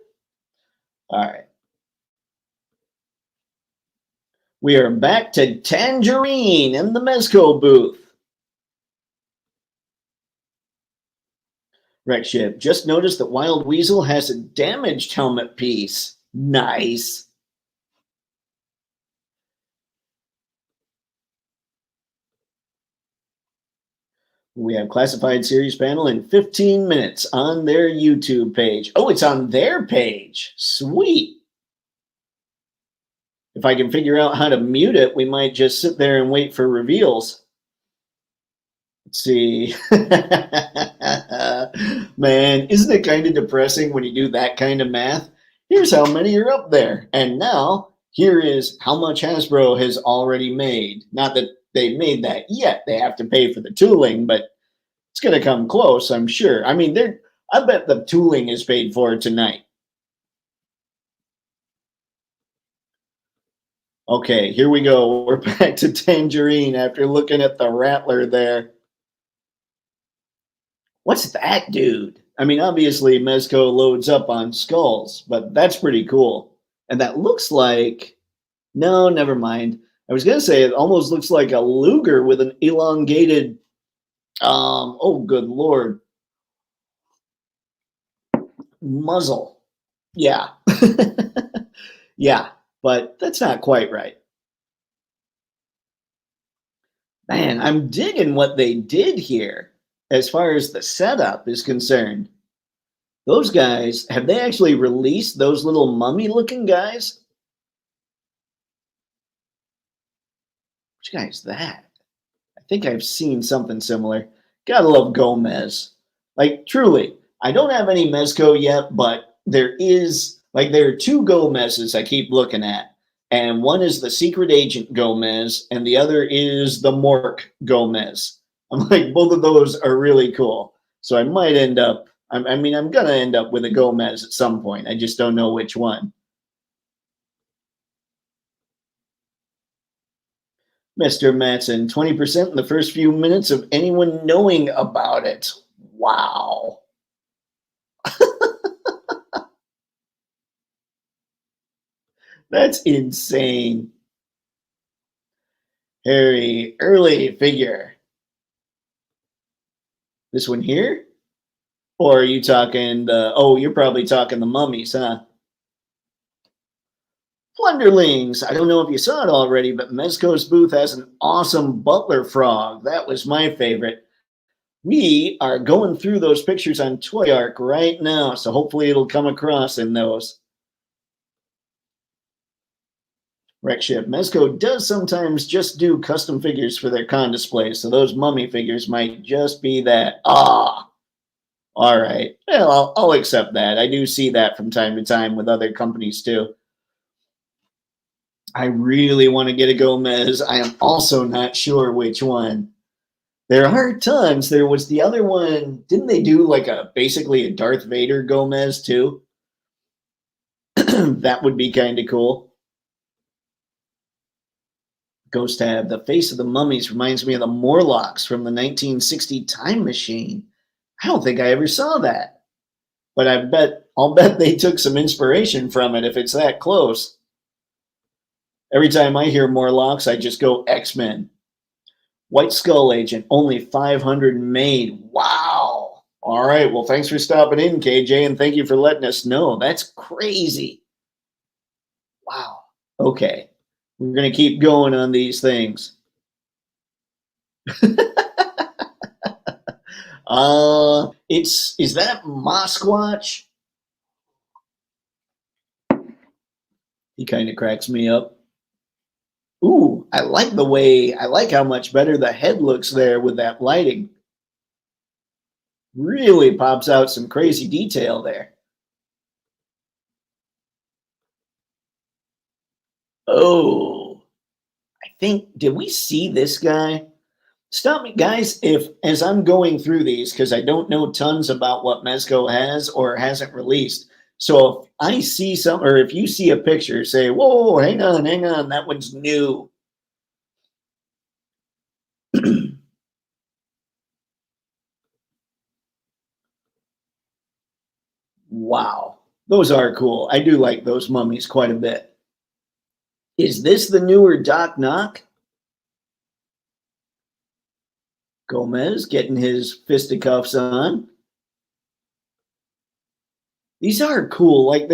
All right. We are back to Tangerine in the Mezco booth. Wreck Ship, just noticed that Wild Weasel has a damaged helmet piece. Nice. We have classified series panel in 15 minutes on their YouTube page. Oh, it's on their page. Sweet. If I can figure out how to mute it, we might just sit there and wait for reveals. Let's see. Man, isn't it kind of depressing when you do that kind of math? Here's how many are up there. And now here is how much Hasbro has already made. Not that they've made that yet. They have to pay for the tooling, but it's going to come close, I'm sure. I mean, I bet the tooling is paid for tonight. Okay, here we go. We're back to Tangerine after looking at the Rattler there. What's that, dude? I mean, obviously, Mezco loads up on skulls, but that's pretty cool. And that looks like... No, never mind. I was going to say it almost looks like a Luger with an elongated... oh, good Lord. Muzzle. Yeah. Yeah, but that's not quite right. Man, I'm digging what they did here as far as the setup is concerned. Those guys, have they actually released those little mummy-looking guys? Which guy is that? I think I've seen something similar. Gotta love Gomez. Like, truly, I don't have any Mezco yet, but there are two Gomez's I keep looking at. And one is the Secret Agent Gomez, and the other is the Mork Gomez. I'm like, both of those are really cool. So I might end up, I'm going to end up with a Gomez at some point. I just don't know which one. Mr. Matson, 20% in the first few minutes of anyone knowing about it. Wow. That's insane. Harry, early figure. This one here? Or are you talking you're probably talking the mummies, huh? Plunderlings. I don't know if you saw it already, but Mezco's booth has an awesome butler frog. That was my favorite. We are going through those pictures on ToyArc right now, so hopefully it'll come across in those. Wreckship. Mezco does sometimes just do custom figures for their con displays, so those mummy figures might just be that. All right. Well, I'll accept that. I do see that from time to time with other companies too. I really want to get a Gomez. I am also not sure which one. There are tons. There was the other one. Didn't they do like basically a Darth Vader Gomez too? That would be kind of cool. Ghost Tab, the face of the mummies reminds me of the Morlocks from the 1960 Time Machine. I don't think I ever saw that. But I'll bet they took some inspiration from it if it's that close. Every time I hear Morlocks, I just go X-Men. White Skull Agent, only 500 made. Wow. All right. Well, thanks for stopping in, KJ, and thank you for letting us know. That's crazy. Wow. Okay. We're going to keep going on these things. Is that Mosquatch? He kind of cracks me up. Ooh, I like how much better the head looks there with that lighting. Really pops out some crazy detail there. Oh, I think, did we see this guy? Stop me, guys, if as I'm going through these, because I don't know tons about what Mezco has or hasn't released. So if I see some, or if you see a picture, say, whoa, hang on, that one's new. Wow, those are cool. I do like those mummies quite a bit. Is this the newer Doc Knock? Gomez getting his fisticuffs on. These are cool. Like,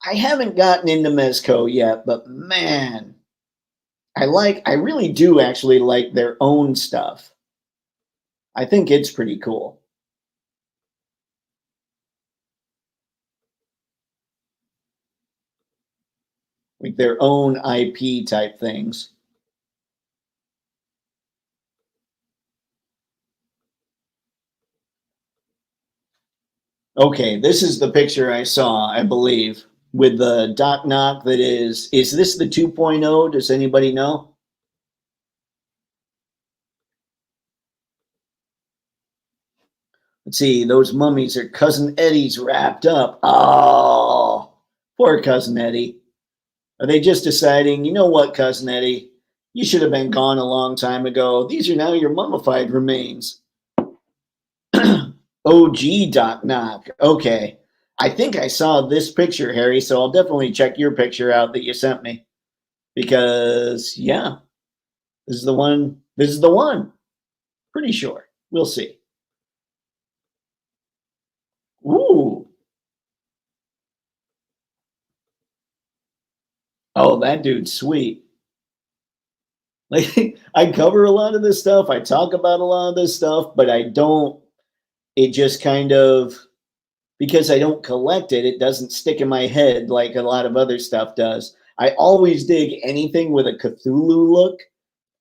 I haven't gotten into Mezco yet, but man, I really do actually like their own stuff. I think it's pretty cool. Like their own IP type things. Okay, this is the picture I saw, I believe, with the Doc Knock that is this the 2.0? Does anybody know? Let's see, those mummies are Cousin Eddie's wrapped up. Oh, poor Cousin Eddie. Are they just deciding, you know what, Cousin Eddie? You should have been gone a long time ago. These are now your mummified remains. OG Doc Knock. Okay. I think I saw this picture, Harry, so I'll definitely check your picture out that you sent me. Because, yeah, this is the one. This is the one. Pretty sure. We'll see. Ooh. Oh, that dude's sweet. Like, I cover a lot of this stuff. I talk about a lot of this stuff, but I don't. It just kind of, because I don't collect it, it doesn't stick in my head like a lot of other stuff does. I always dig anything with a Cthulhu look,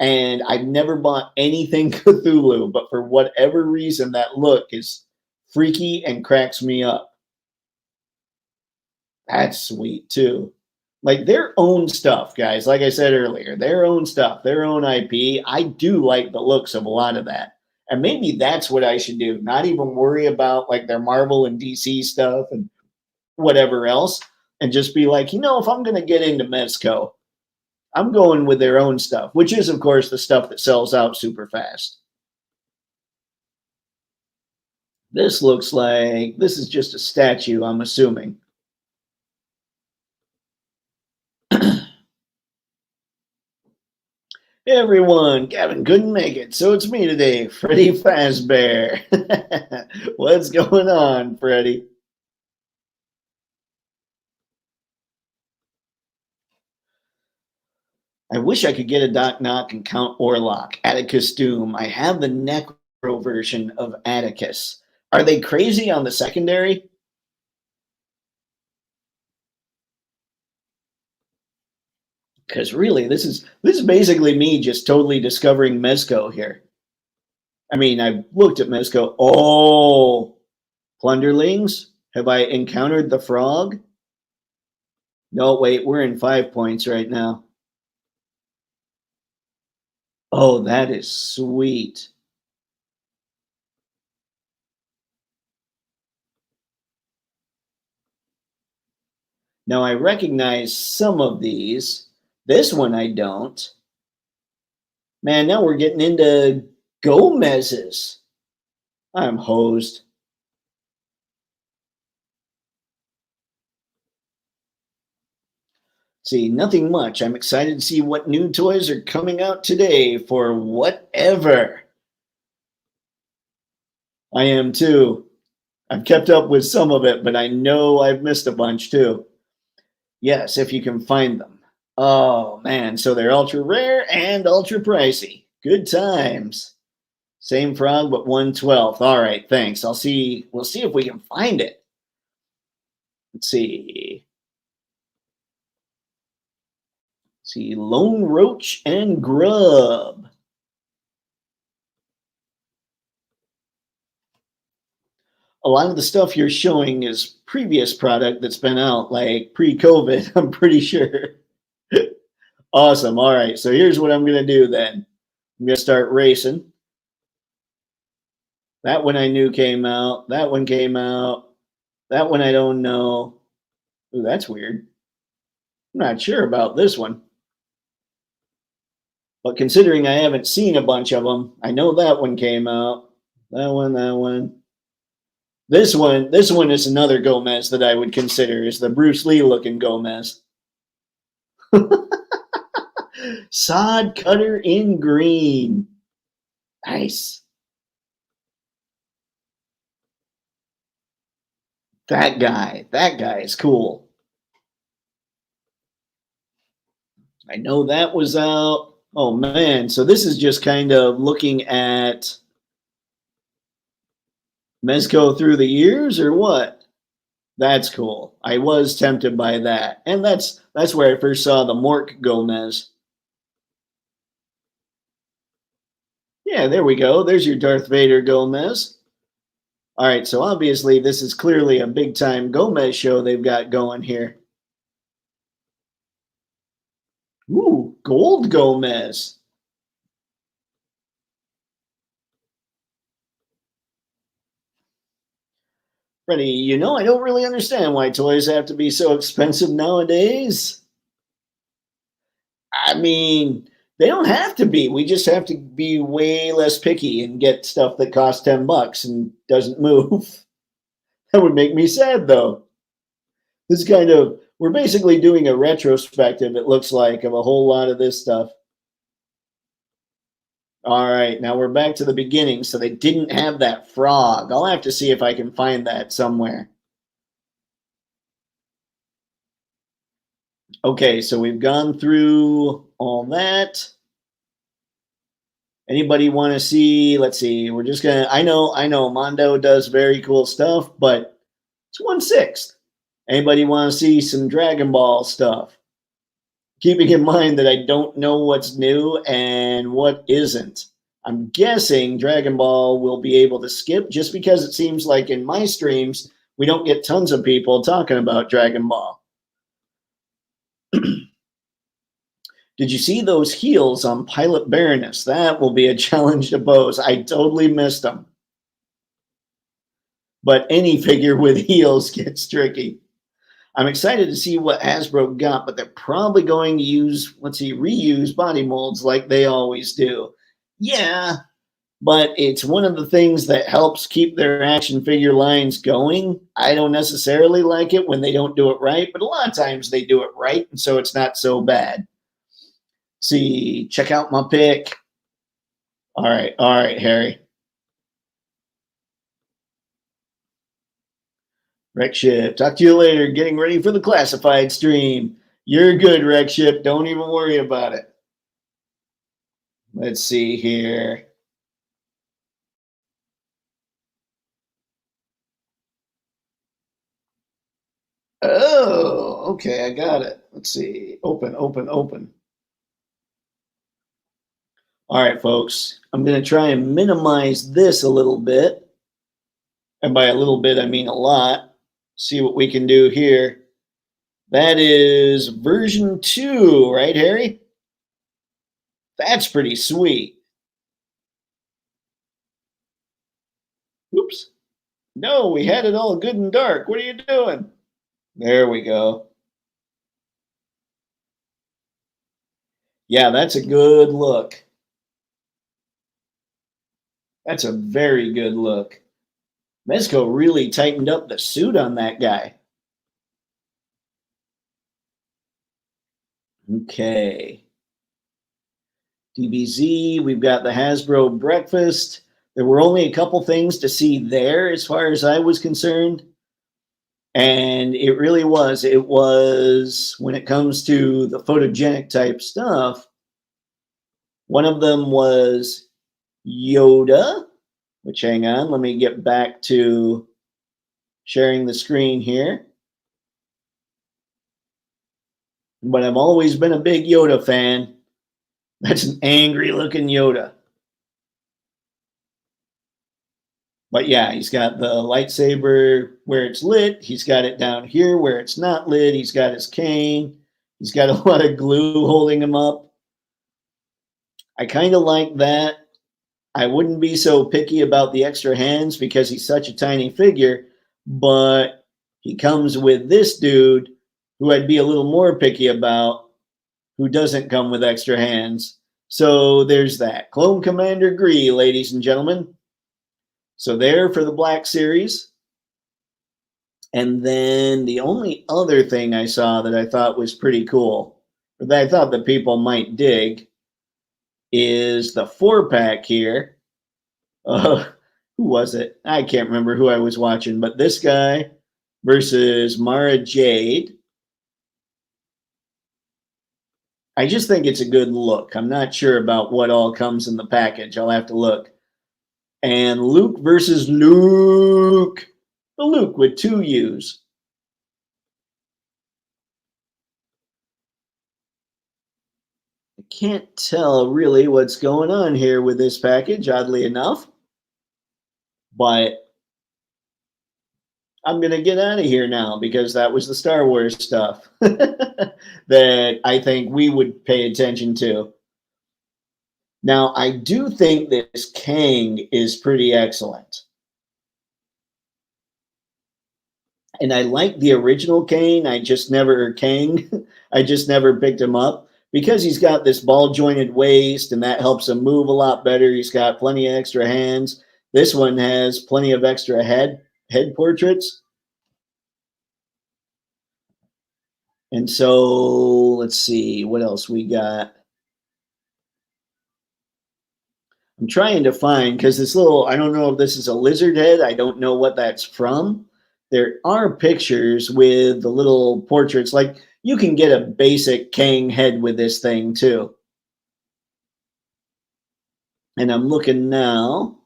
and I've never bought anything Cthulhu, but for whatever reason, that look is freaky and cracks me up. That's sweet too. Like their own stuff, guys. Like I said earlier, their own stuff, their own IP. I do like the looks of a lot of that. And maybe that's what I should do. Not even worry about like their Marvel and DC stuff and whatever else. And just be like, you know, if I'm going to get into Mezco, I'm going with their own stuff, which is, of course, the stuff that sells out super fast. This looks like this is just a statue, I'm assuming. Hey everyone, Gavin couldn't make it, so it's me today, Freddy Fazbear. What's going on, Freddy? I wish I could get a Doc Knock and Count Orlok, Atticus Doom. I have the Necro version of Atticus. Are they crazy on the secondary? Because really, this is basically me just totally discovering Mezco here. I mean, I've looked at Mezco. Oh, Plunderlings? Have I encountered the frog? No, wait, we're in 5 points right now. Oh, that is sweet. Now, I recognize some of these. This one I don't. Man, now we're getting into Gomez's. I'm hosed. See, nothing much. I'm excited to see what new toys are coming out today for whatever. I am too. I've kept up with some of it, but I know I've missed a bunch too. Yes, if you can find them. Oh man, so they're ultra rare and ultra pricey. Good times. Same frog, but 1/12. All right, thanks. We'll see if we can find it. Let's see. Lone Roach and Grub. A lot of the stuff you're showing is previous product that's been out, like pre-COVID, I'm pretty sure. Awesome. All right, so here's what I'm going to do then. I'm going to start racing. That one I knew came out. That one came out. That one I don't know. Ooh, that's weird. I'm not sure about this one. But considering I haven't seen a bunch of them, I know that one came out. That one. This one is another Gomez that I would consider, is the Bruce Lee looking Gomez. Sod Cutter in green. Nice. That guy is cool. I know that was out. Oh man, so this is just kind of looking at Mezco through the years or what? That's cool. I was tempted by that. And that's where I first saw the Mork Gomez. Yeah, there we go. There's your Darth Vader Gomez. All right, so obviously this is clearly a big-time Gomez show they've got going here. Ooh, gold Gomez. Freddie, you know, I don't really understand why toys have to be so expensive nowadays. I mean, they don't have to be. We just have to be way less picky and get stuff that costs $10 and doesn't move. That would make me sad, though. This kind of, we're basically doing a retrospective, it looks like, of a whole lot of this stuff. All right, now we're back to the beginning. So they didn't have that frog. I'll have to see if I can find that somewhere. Okay, so we've gone through all that. Anybody want to see? Let's see. We're just gonna. I know. Mondo does very cool stuff, but it's 1/6. Anybody want to see some Dragon Ball stuff? Keeping in mind that I don't know what's new and what isn't. I'm guessing Dragon Ball will be able to skip just because it seems like in my streams we don't get tons of people talking about Dragon Ball. Did you see those heels on Pilot Baroness? That will be a challenge to pose. I totally missed them. But any figure with heels gets tricky. I'm excited to see what Hasbro got, but they're probably going to use, reuse body molds like they always do. Yeah, but it's one of the things that helps keep their action figure lines going. I don't necessarily like it when they don't do it right, but a lot of times they do it right, and so it's not so bad. See, check out my pick. All right, Harry. Wreckship, talk to you later. Getting ready for the classified stream. You're good, Wreckship. Don't even worry about it. Let's see here. Oh, okay, I got it. Let's see. Open. All right, folks. I'm going to try and minimize this a little bit. And by a little bit, I mean a lot. See what we can do here. That is version 2, right, Harry? That's pretty sweet. Oops. No, we had it all good and dark. What are you doing? There we go. Yeah, that's a good look. That's a very good look. Mezco really tightened up the suit on that guy. Okay. DBZ, we've got the Hasbro breakfast. There were only a couple things to see there as far as I was concerned. And it really was. It was, when it comes to the photogenic type stuff, one of them was Yoda, which, hang on, let me get back to sharing the screen here. But I've always been a big Yoda fan. That's an angry looking Yoda. But yeah, he's got the lightsaber where it's lit. He's got it down here where it's not lit. He's got his cane. He's got a lot of glue holding him up. I kind of like that. I wouldn't be so picky about the extra hands because he's such a tiny figure, but he comes with this dude who I'd be a little more picky about, who doesn't come with extra hands. So there's that. Clone Commander Gree, ladies and gentlemen. So there for the Black Series. And then the only other thing I saw that I thought was pretty cool, or that I thought that people might dig, is the 4-pack here. Who was it? I can't remember who I was watching, but this guy versus Mara Jade. I just think it's a good look. I'm not sure about what all comes in the package. I'll have to look. And Luke versus Luke. The Luke with 2 U's. I can't tell really what's going on here with this package, oddly enough. But I'm going to get out of here now because that was the Star Wars stuff that I think we would pay attention to. Now, I do think this Kang is pretty excellent. And I like the original Kang. I just never picked him up because he's got this ball jointed waist and that helps him move a lot better. He's got plenty of extra hands. This one has plenty of extra head portraits. And so let's see what else we got. I'm trying to find, because this little, I don't know if this is a lizard head. I don't know what that's from. There are pictures with the little portraits. Like you can get a basic Kang head with this thing too. And I'm looking now.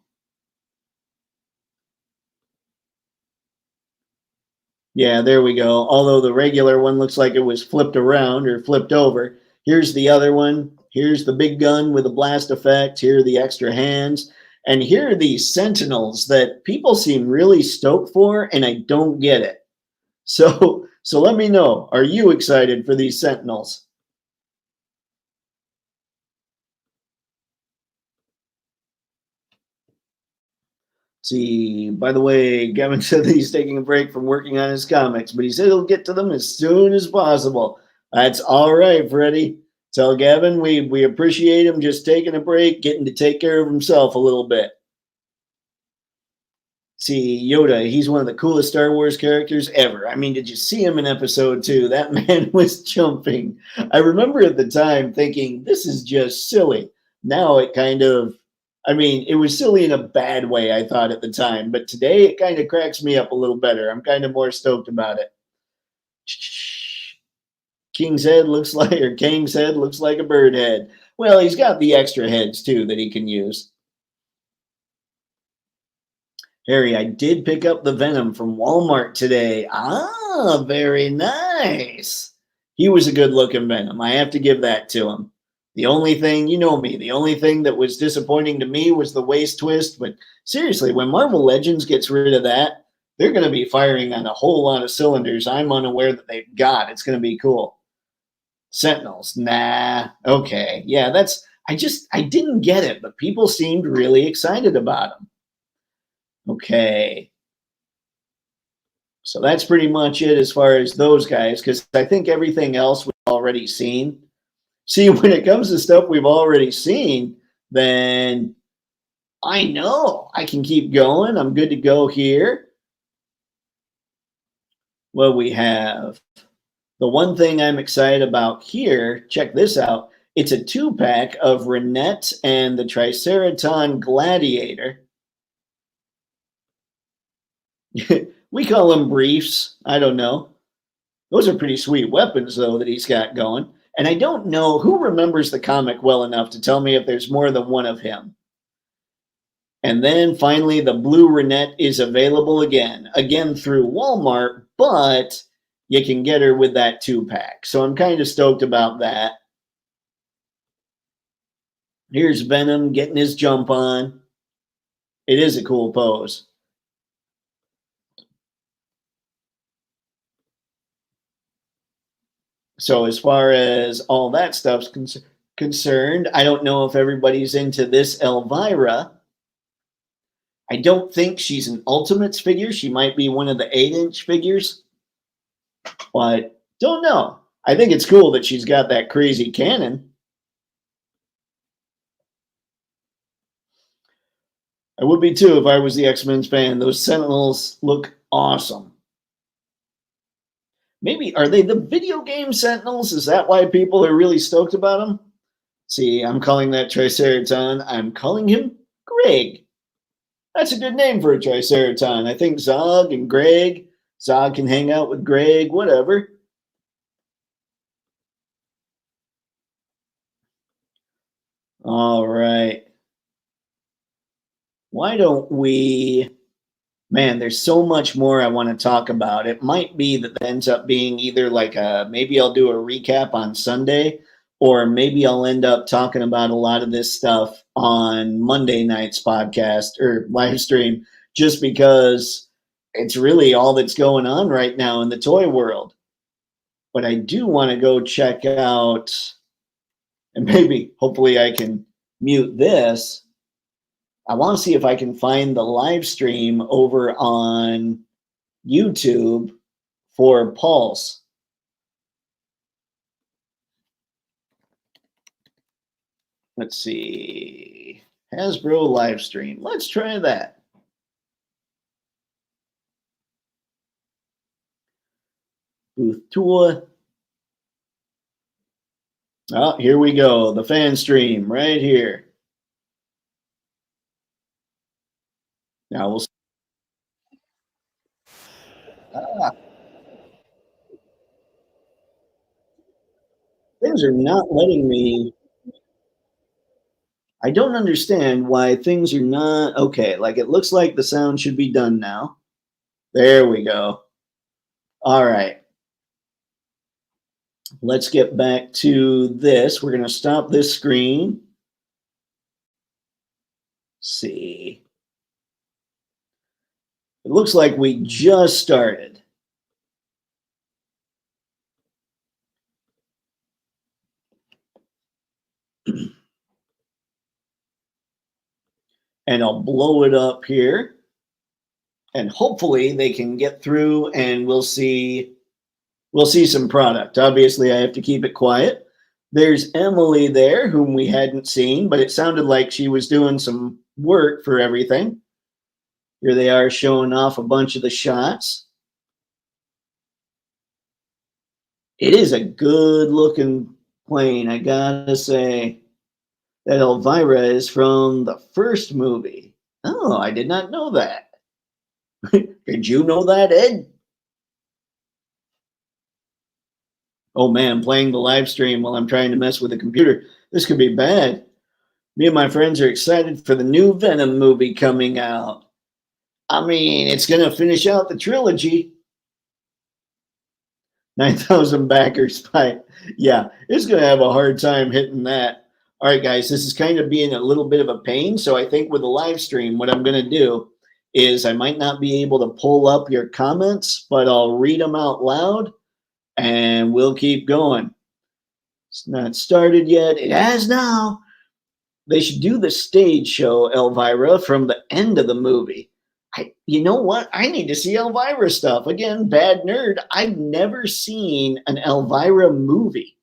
Yeah, there we go. Although the regular one looks like it was flipped around or flipped over. Here's the other one. Here's the big gun with the blast effect. Here are the extra hands. And here are these Sentinels that people seem really stoked for, and I don't get it. So let me know. Are you excited for these Sentinels? See, by the way, Gavin said that he's taking a break from working on his comics, but he said he'll get to them as soon as possible. That's all right, Freddie. Tell Gavin we appreciate him just taking a break, getting to take care of himself a little bit. See, Yoda, he's one of the coolest Star Wars characters ever. I mean, did you see him in episode 2? That man was jumping. I remember at the time thinking, this is just silly. Now it kind of, I mean, it was silly in a bad way, I thought at the time. But today it kind of cracks me up a little better. I'm kind of more stoked about it. King's head looks like, or Kang's head looks like a bird head. Well, he's got the extra heads too that he can use. Harry, I did pick up the Venom from Walmart today. Ah, very nice. He was a good looking Venom. I have to give that to him. The only thing, you know me, the only thing that was disappointing to me was the waist twist. But seriously, when Marvel Legends gets rid of that, they're going to be firing on a whole lot of cylinders I'm unaware that they've got. It's going to be cool. Sentinels, nah, okay. Yeah, I didn't get it, but people seemed really excited about them. Okay. So that's pretty much it as far as those guys, because I think everything else we've already seen. See, when it comes to stuff we've already seen, then I know I can keep going. I'm good to go here. Well, we have the one thing I'm excited about here. Check this out. It's a 2-pack of Renette and the Triceraton Gladiator. We call them briefs. I don't know. Those are pretty sweet weapons, though, that he's got going. And I don't know who remembers the comic well enough to tell me if there's more than one of him. And then finally, the blue Renette is available again through Walmart, but you can get her with that 2-pack. So I'm kind of stoked about that. Here's Venom getting his jump on. It is a cool pose. So as far as all that stuff's concerned, I don't know if everybody's into this Elvira. I don't think she's an Ultimates figure. She might be one of the 8-inch figures, but don't know. I think it's cool that she's got that crazy cannon. I would be too if I was the X-Men's fan. Those Sentinels look awesome. Maybe, are they the video game Sentinels? Is that why people are really stoked about them? See, I'm calling that Triceraton. I'm calling him Greg. That's a good name for a Triceraton. I think Zog and Greg. Zog can hang out with Greg, whatever. All right. why don't we, man, there's so much more I want to talk about. It might be that ends up being either like maybe I'll do a recap on Sunday, or maybe I'll end up talking about a lot of this stuff on Monday night's podcast or live stream, just because it's really all that's going on right now in the toy world. But I do want to go check out, and maybe hopefully I can mute this. I want to see if I can find the live stream over on YouTube for Pulse. Let's see. Hasbro live stream. Let's try that. Booth tour. Oh, here we go. The fan stream right here. Now we'll see. Things are not letting me. I don't understand why things are not okay. Like, it looks like the sound should be done now. There we go. All right. Let's get back to this. We're going to stop this screen. See. It looks like we just started. And I'll blow it up here. And hopefully they can get through and we'll see some product. Obviously, I have to keep it quiet. There's Emily there, whom we hadn't seen, but it sounded like she was doing some work for everything. Here they are showing off a bunch of the shots. It is a good looking plane, I gotta say. That Elvira is from the first movie. Oh, I did not know that. Did you know that, Ed? Oh man, playing the live stream while I'm trying to mess with the computer. This could be bad. Me and my friends are excited for the new Venom movie coming out. I mean, it's going to finish out the trilogy. 9,000 backers by, yeah, it's going to have a hard time hitting that. All right, guys, this is kind of being a little bit of a pain. So I think with the live stream, what I'm going to do is I might not be able to pull up your comments, but I'll read them out loud and we'll keep going. It's not started yet. It has now. They should do the stage show, Elvira, from the end of the movie. You know what? I need to see Elvira stuff. Again, bad nerd. I've never seen an Elvira movie.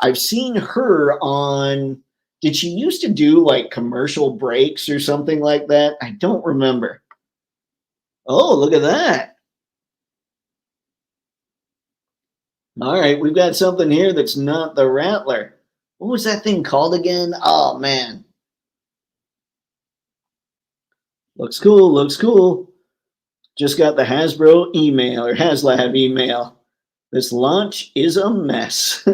I've seen her on, did she used to do like commercial breaks or something like that? I don't remember. Oh, look at that. All right, we've got something here that's not the Rattler. What was that thing called again? Oh, man. Looks cool, looks cool. Just got the Hasbro email or HasLab email. This launch is a mess.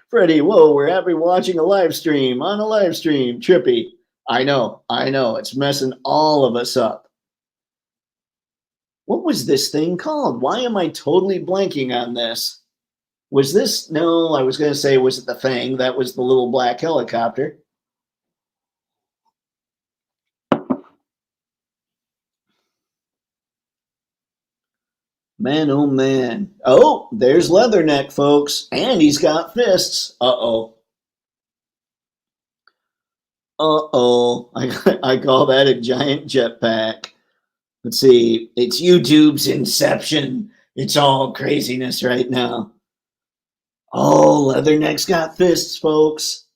Freddie, whoa, we're happy watching a live stream on a live stream. Trippy. I know. It's messing all of us up. What was this thing called? Why am I totally blanking on this? Was this, no, I was going to say, was it the Fang? That was the little black helicopter. Man, oh man. Oh, there's Leatherneck, folks. And he's got fists. Uh-oh. Uh-oh. I call that a giant jetpack. Let's see. It's YouTube's inception. It's all craziness right now. Oh, Leatherneck's got fists, folks.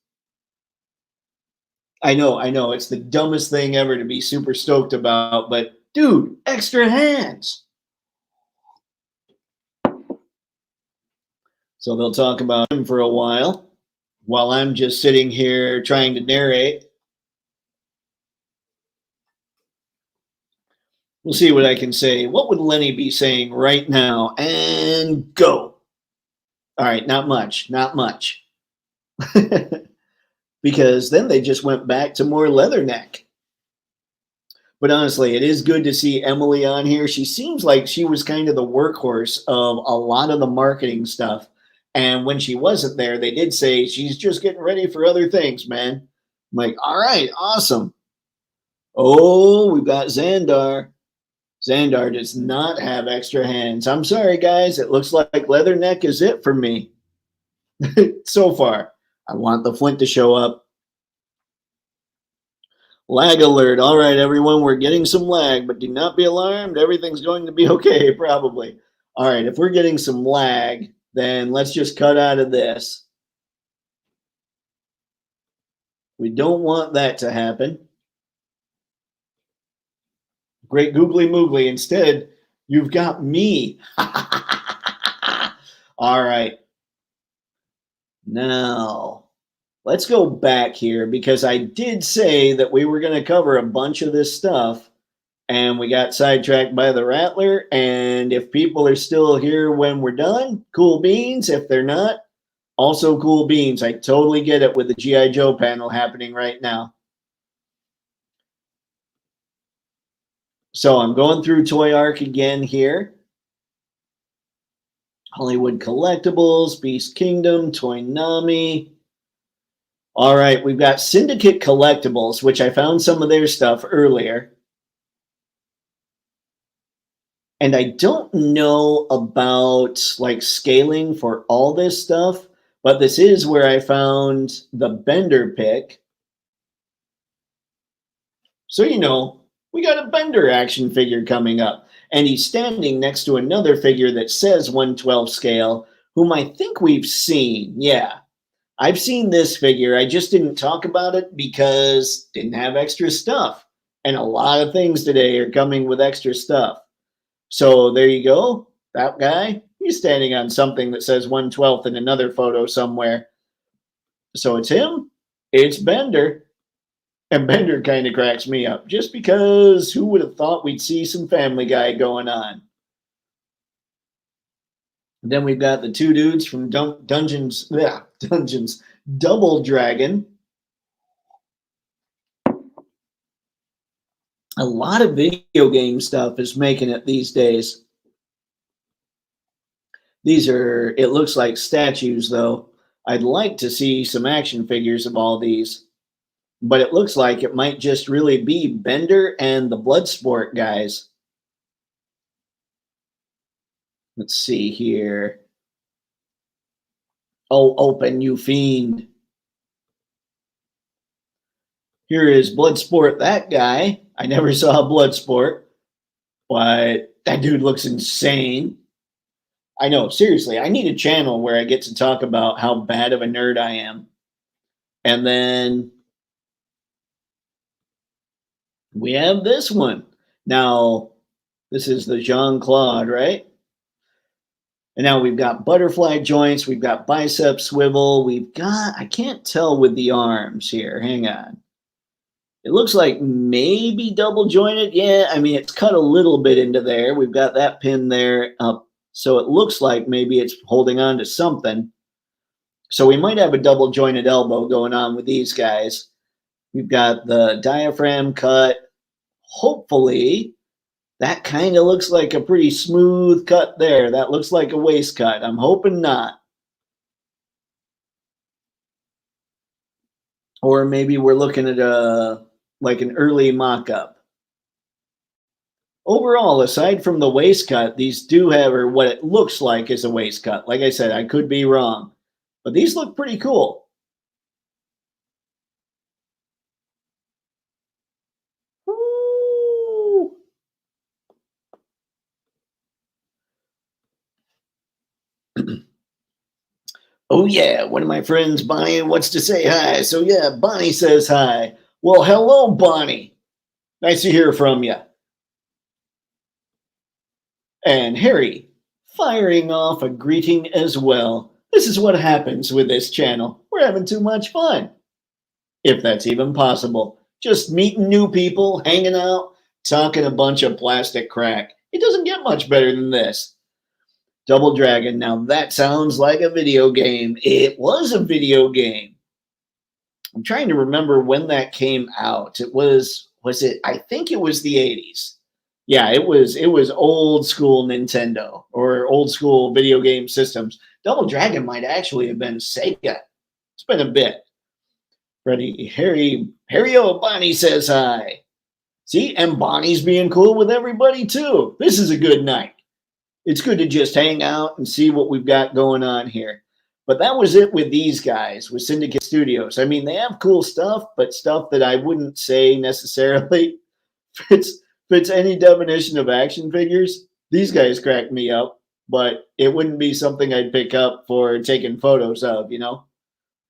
I know. It's the dumbest thing ever to be super stoked about, but dude, extra hands. So they'll talk about him for a while I'm just sitting here trying to narrate. We'll see what I can say. What would Lenny be saying right now? And go. All right, not much. Because then they just went back to more Leatherneck. But honestly, it is good to see Emily on here. She seems like she was kind of the workhorse of a lot of the marketing stuff. And when she wasn't there, they did say she's just getting ready for other things, man. I'm like, all right, awesome. Oh, we've got Xandar. Xandar does not have extra hands. I'm sorry, guys. It looks like Leatherneck is it for me. So far. I want the Flint to show up. Lag alert. All right, everyone, we're getting some lag, but do not be alarmed. Everything's going to be okay, probably. All right, if we're getting some lag, then let's just cut out of this. We don't want that to happen. Great googly moogly. Instead, you've got me. All right. Now, let's go back here because I did say that we were going to cover a bunch of this stuff and we got sidetracked by the Rattler. And if people are still here when we're done, cool beans. If they're not, also cool beans. I totally get it with the GI Joe panel happening right now. So I'm going through Toy Arc again here. Hollywood Collectibles, Beast Kingdom, Toynami. All right, we've got Syndicate Collectibles, which I found some of their stuff earlier. And I don't know about like scaling for all this stuff, but this is where I found the Bender pick. So, you know, we got a Bender action figure coming up. And he's standing next to another figure that says 1/12 scale, whom I think we've seen. Yeah, I've seen this figure. I just didn't talk about it because didn't have extra stuff. And a lot of things today are coming with extra stuff. So there you go. That guy, he's standing on something that says 1/12 in another photo somewhere. So it's him. It's Bender. And Bender kind of cracks me up just because who would have thought we'd see some Family Guy going on? Then we've got the two dudes from Dungeons, Double Dragon. A lot of video game stuff is making it these days. These are, it looks like statues though. I'd like to see some action figures of all these. But it looks like it might just really be Bender and the Bloodsport guys. Let's see here. Oh, open, you fiend. Here is Bloodsport, that guy. I never saw Bloodsport, but that dude looks insane. I know, seriously, I need a channel where I get to talk about how bad of a nerd I am. And then we have this one. Now, this is the Jean-Claude, right? And now we've got butterfly joints. We've got bicep swivel. We've got, I can't tell with the arms here. Hang on. It looks like maybe double jointed. Yeah, I mean, it's cut a little bit into there. We've got that pin there up. So it looks like maybe it's holding on to something. So we might have a double jointed elbow going on with these guys. We've got the diaphragm cut. Hopefully, that kind of looks like a pretty smooth cut there. That looks like a waist cut. I'm hoping not. Or maybe we're looking at like an early mock-up. Overall, aside from the waist cut, these do have, or what it looks like is a waist cut. Like I said, I could be wrong. But these look pretty cool. Oh, yeah, one of my friends, Bonnie, wants to say hi. So, yeah, Bonnie says hi. Well, hello, Bonnie. Nice to hear from you. And Harry, firing off a greeting as well. This is what happens with this channel. We're having too much fun. If that's even possible. Just meeting new people, hanging out, talking a bunch of plastic crack. It doesn't get much better than this. Double Dragon. Now that sounds like a video game. It was a video game. I'm trying to remember when that came out. It was, was it? I think it was the 80s. Yeah, it was old school Nintendo or old school video game systems. Double Dragon might actually have been Sega. It's been a bit. Harry O. Bonnie says hi. See, and Bonnie's being cool with everybody too. This is a good night. It's good to just hang out and see what we've got going on here. But that was it with these guys, with Syndicate Studios. I mean, they have cool stuff, but stuff that I wouldn't say necessarily fits any definition of action figures. These guys crack me up, but it wouldn't be something I'd pick up for taking photos of, you know?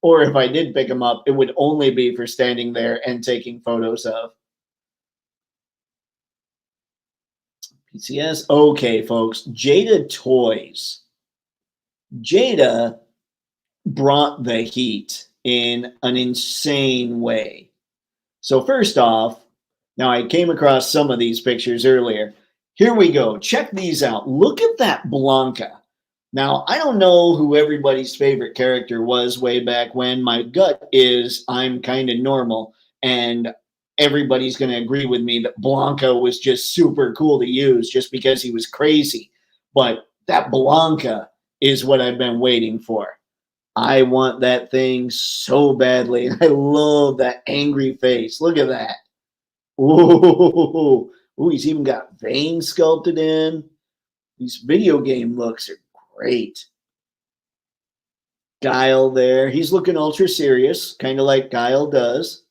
Or if I did pick them up, it would only be for standing there and taking photos of. PCS. Okay, folks. Jada Toys. Jada brought the heat in an insane way. So first off, now I came across some of these pictures earlier. Here we go. Check these out. Look at that Blanca. Now, I don't know who everybody's favorite character was way back when. My gut is I'm kind of normal, and everybody's going to agree with me that Blanca was just super cool to use just because he was crazy. But that Blanca is what I've been waiting for. I want that thing so badly. I love that angry face. Look at that. Ooh, he's even got veins sculpted in. These video game looks are great. Guile there. He's looking ultra serious, kind of like Guile does.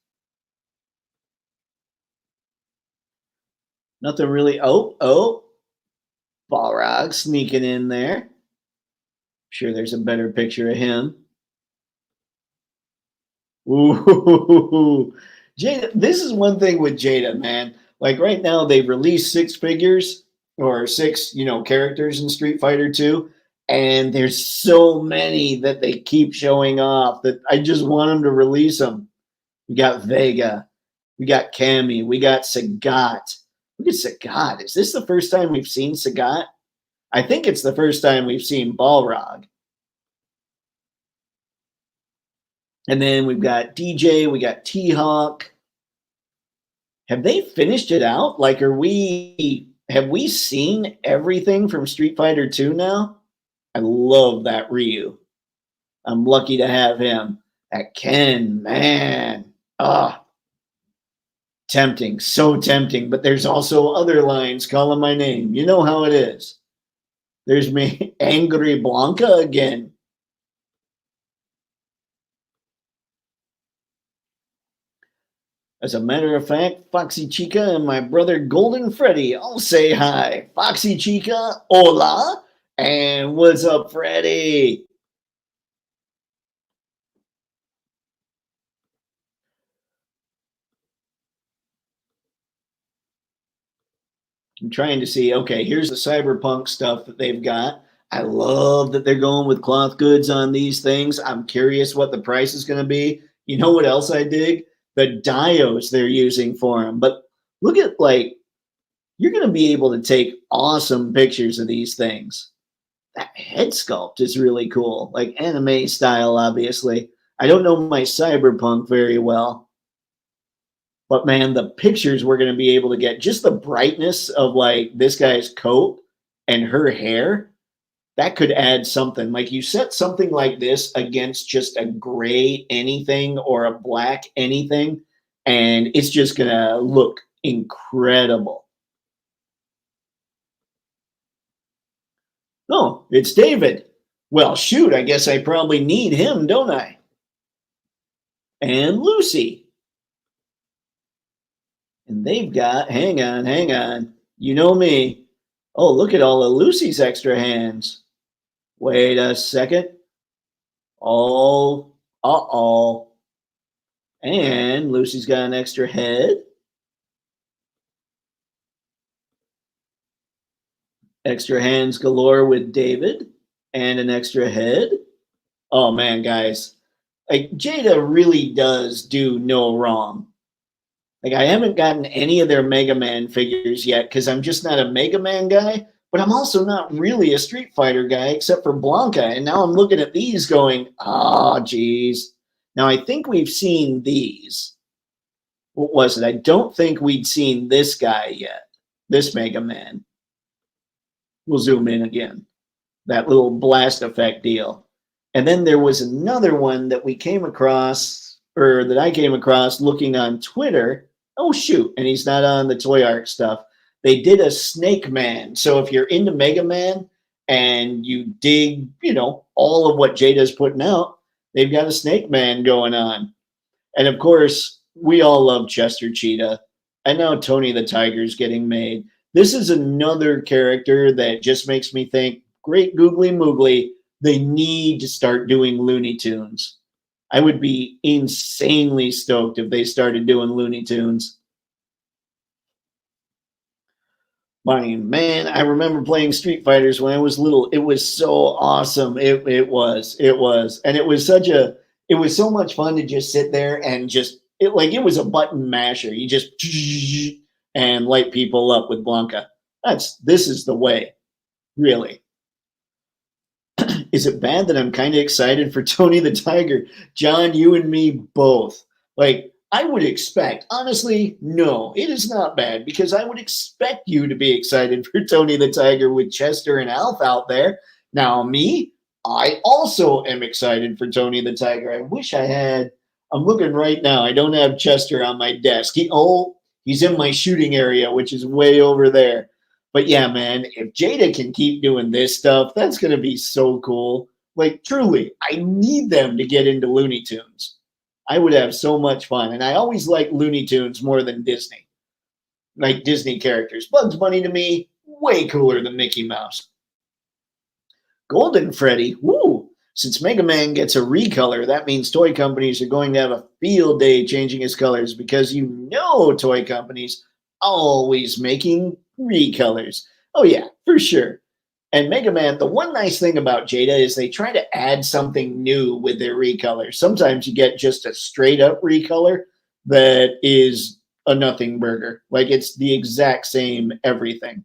Nothing really. Oh. Balrog sneaking in there. Sure there's a better picture of him. Ooh. Jada, this is one thing with Jada, man. Like right now they've released 6 figures or 6, characters in Street Fighter 2, and there's so many that they keep showing off that I just want them to release them. We got Vega, we got Cammy, we got Sagat. Look at Sagat. Is this the first time we've seen Sagat? I think it's the first time we've seen Balrog. And then we've got DJ, we got T-Hawk. Have they finished it out? Like, have we seen everything from Street Fighter 2 now? I love that Ryu. I'm lucky to have him. That Ken, man. Tempting, so tempting. But there's also other lines calling my name. You know how it is. There's me, Angry Blanca again. As a matter of fact, Foxy Chica and my brother Golden Freddy all say hi. Foxy Chica, hola, and what's up, Freddy? I'm trying to see, okay, here's the cyberpunk stuff that they've got. I love that they're going with cloth goods on these things. I'm curious what the price is going to be. You know what else I dig? The diodes they're using for them. But look at, you're going to be able to take awesome pictures of these things. That head sculpt is really cool, like anime style, obviously. I don't know my cyberpunk very well. But man, the pictures we're going to be able to get, just the brightness of this guy's coat and her hair, that could add something. Like you set something like this against just a gray anything or a black anything, and it's just going to look incredible. Oh, it's David. Well, shoot, I guess I probably need him, don't I? And Lucy. And they've got, hang on. You know me. Oh, look at all of Lucy's extra hands. Wait a second. Oh, uh-oh. And Lucy's got an extra head. Extra hands galore with David. And an extra head. Oh, man, guys. Jada really does do no wrong. I haven't gotten any of their Mega Man figures yet because I'm just not a Mega Man guy, but I'm also not really a Street Fighter guy except for Blanca. And now I'm looking at these going, geez. Now I think we've seen these. what was it? I don't think we'd seen this guy yet. This Mega Man. We'll zoom in again. That little blast effect deal. And then there was another one that we came across, or that I came across looking on Twitter. Oh, shoot. And he's not on the Toy Arc stuff. They did a Snake Man. So if you're into Mega Man and you dig, you know, all of what Jada's putting out, they've got a Snake Man going on. And of course, we all love Chester Cheetah. And now Tony the Tiger's getting made. This is another character that just makes me think, great googly moogly, they need to start doing Looney Tunes. I would be insanely stoked if they started doing Looney Tunes. Man, I remember playing Street Fighters when I was little. It was so awesome. It was. And it was so much fun to just sit there and it was a button masher. You just and light people up with Blanca. This is the way, really. Is it bad that I'm kind of excited for Tony the Tiger? John, you and me both. Like, I would expect, honestly, no, it is not bad, because I would expect you to be excited for Tony the Tiger with Chester and Alf out there. Now, me, I also am excited for Tony the Tiger. I wish I had. I'm looking right now. I don't have Chester on my desk. He's in my shooting area, which is way over there. But yeah, man, if Jada can keep doing this stuff, that's going to be so cool. Like, truly, I need them to get into Looney Tunes. I would have so much fun. And I always like Looney Tunes more than Disney. Like Disney characters. Bugs Bunny to me, way cooler than Mickey Mouse. Golden Freddy, woo! Since Mega Man gets a recolor, that means toy companies are going to have a field day changing his colors, because you know toy companies always making recolors. Oh yeah, for sure. And Mega Man, the one nice thing about Jada is they try to add something new with their recolors. Sometimes you get just a straight up recolor that is a nothing burger. Like, it's the exact same everything.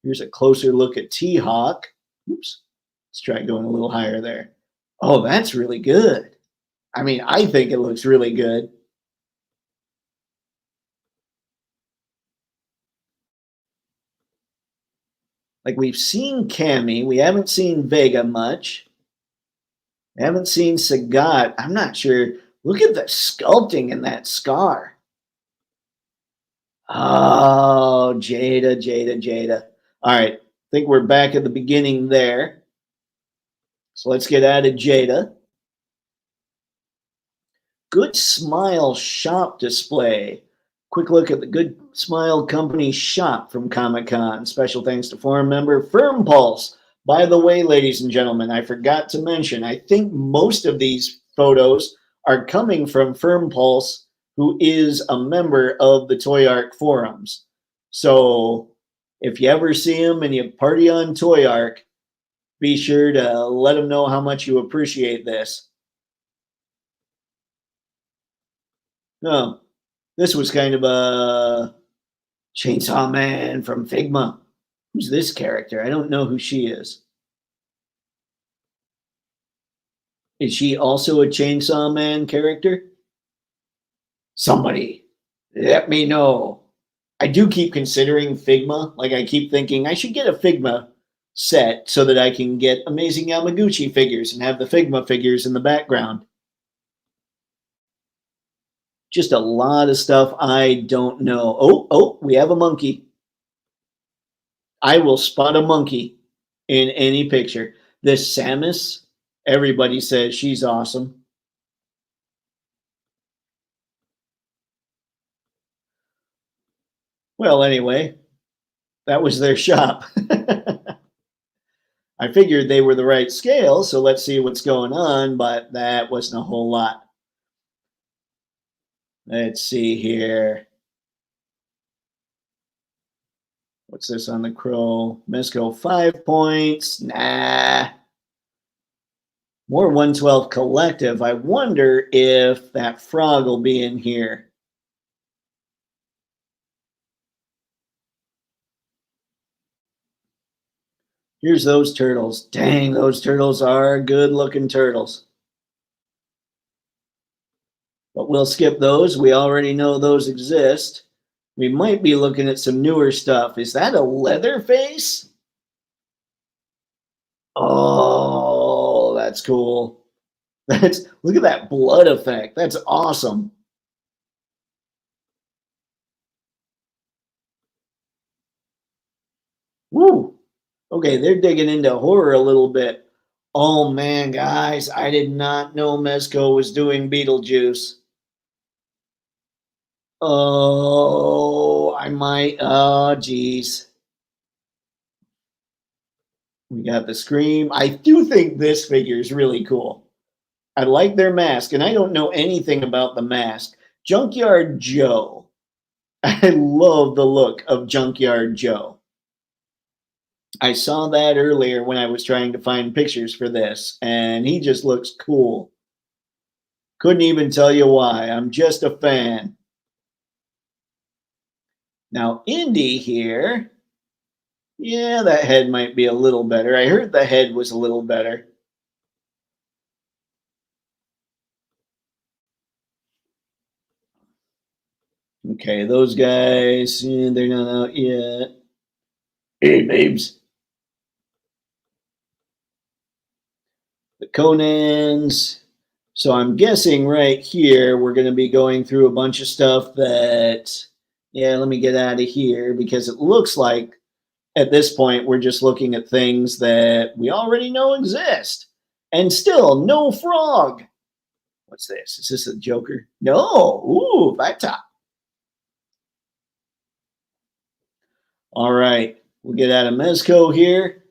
Here's a closer look at T-Hawk. Oops. Let's try going a little higher there. Oh, that's really good. I mean, I think it looks really good. Like, we've seen Cammy. We haven't seen Vega much. We haven't seen Sagat. I'm not sure. Look at the sculpting in that scar. Oh, Jada. All right. I think we're back at the beginning there. So let's get out of Jada. Good Smile shop display. Quick look at the Good Smile Company shop from Comic-Con. Special thanks to forum member Firm Pulse. By the way, ladies and gentlemen, I forgot to mention, I think most of these photos are coming from Firm Pulse, who is a member of the Toy Arc forums. So if you ever see him and you party on Toy Arc, be sure to let him know how much you appreciate this. No. This was kind of a Chainsaw Man from Figma. Who's this character? I don't know who she is. Is she also a Chainsaw Man character? Somebody, let me know. I do keep considering Figma. Like, I keep thinking I should get a Figma set so that I can get Amazing Yamaguchi figures and have the Figma figures in the background. Just a lot of stuff I don't know. Oh, we have a monkey. I will spot a monkey in any picture. This Samus, everybody says she's awesome. Well, anyway, that was their shop. I figured they were the right scale, so let's see what's going on, but that wasn't a whole lot. Let's see here. What's this on the Crow? Mezco 5 points. Nah. More 112 collective. I wonder if that frog will be in here. Here's those turtles. Dang, those turtles are good looking turtles. But we'll skip those. We already know those exist. We might be looking at some newer stuff. Is that a Leatherface? Oh, that's cool. Look at that blood effect. That's awesome. Woo. Okay, they're digging into horror a little bit. Oh man, guys, I did not know Mezco was doing Beetlejuice. Oh, I might. Oh, geez. We got the Scream. I do think this figure is really cool. I like their mask, and I don't know anything about the mask. Junkyard Joe. I love the look of Junkyard Joe. I saw that earlier when I was trying to find pictures for this, and he just looks cool. Couldn't even tell you why. I'm just a fan. Now, Indy here. Yeah, that head might be a little better. I heard the head was a little better. Okay, those guys, they're not out yet. Hey, babes. The Conans. So I'm guessing right here we're going to be going through a bunch of stuff that, yeah, let me get out of here because it looks like at this point we're just looking at things that we already know exist. And still, no frog. What's this? Is this a Joker? No. Ooh, back top. All right. We'll get out of Mezco here.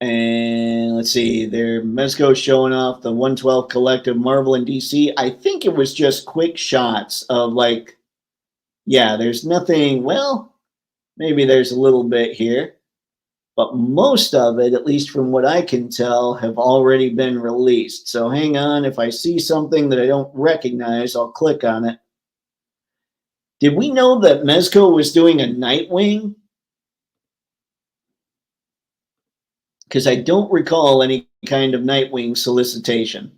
And let's see, their Mezco showing off the 112 Collective Marvel and DC. I think it was just quick shots of like, yeah, there's nothing, well, maybe there's a little bit here. But most of it, at least from what I can tell, have already been released. So hang on, if I see something that I don't recognize, I'll click on it. Did we know that Mezco was doing a Nightwing? Because I don't recall any kind of Nightwing solicitation.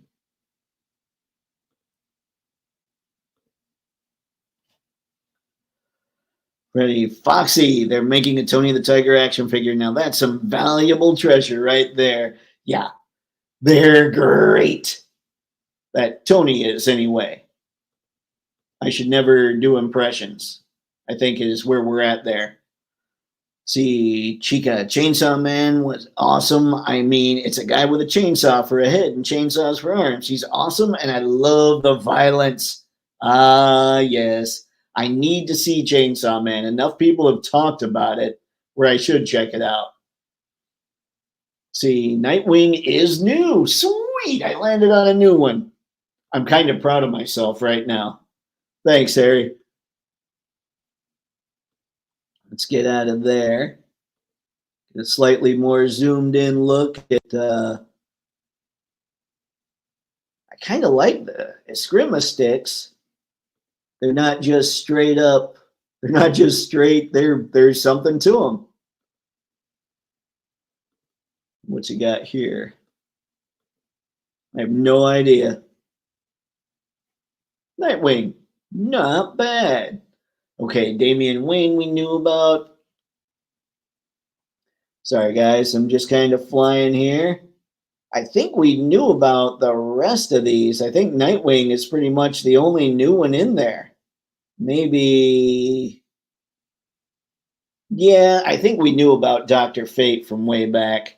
Ready, Foxy. They're making a Tony the Tiger action figure. Now that's some valuable treasure right there. Yeah, they're great. That Tony is anyway. I should never do impressions, I think is where we're at there. See, Chica Chainsaw Man was awesome. I mean, it's a guy with a chainsaw for a head and chainsaws for arms. He's awesome, and I love the violence. Ah, yes. I need to see Chainsaw Man. Enough people have talked about it where I should check it out. See, Nightwing is new. Sweet, I landed on a new one. I'm kind of proud of myself right now. Thanks, Harry. Let's get out of there. Get a slightly more zoomed in look at I kind of like the Eskrima sticks. They're not just straight up, they're not just straight, there's something to them. What's you got here? I have no idea. Nightwing, not bad. Okay, Damian Wayne we knew about. Sorry, guys, I'm just kind of flying here. I think we knew about the rest of these. I think Nightwing is pretty much the only new one in there. Maybe. Yeah, I think we knew about Dr. Fate from way back.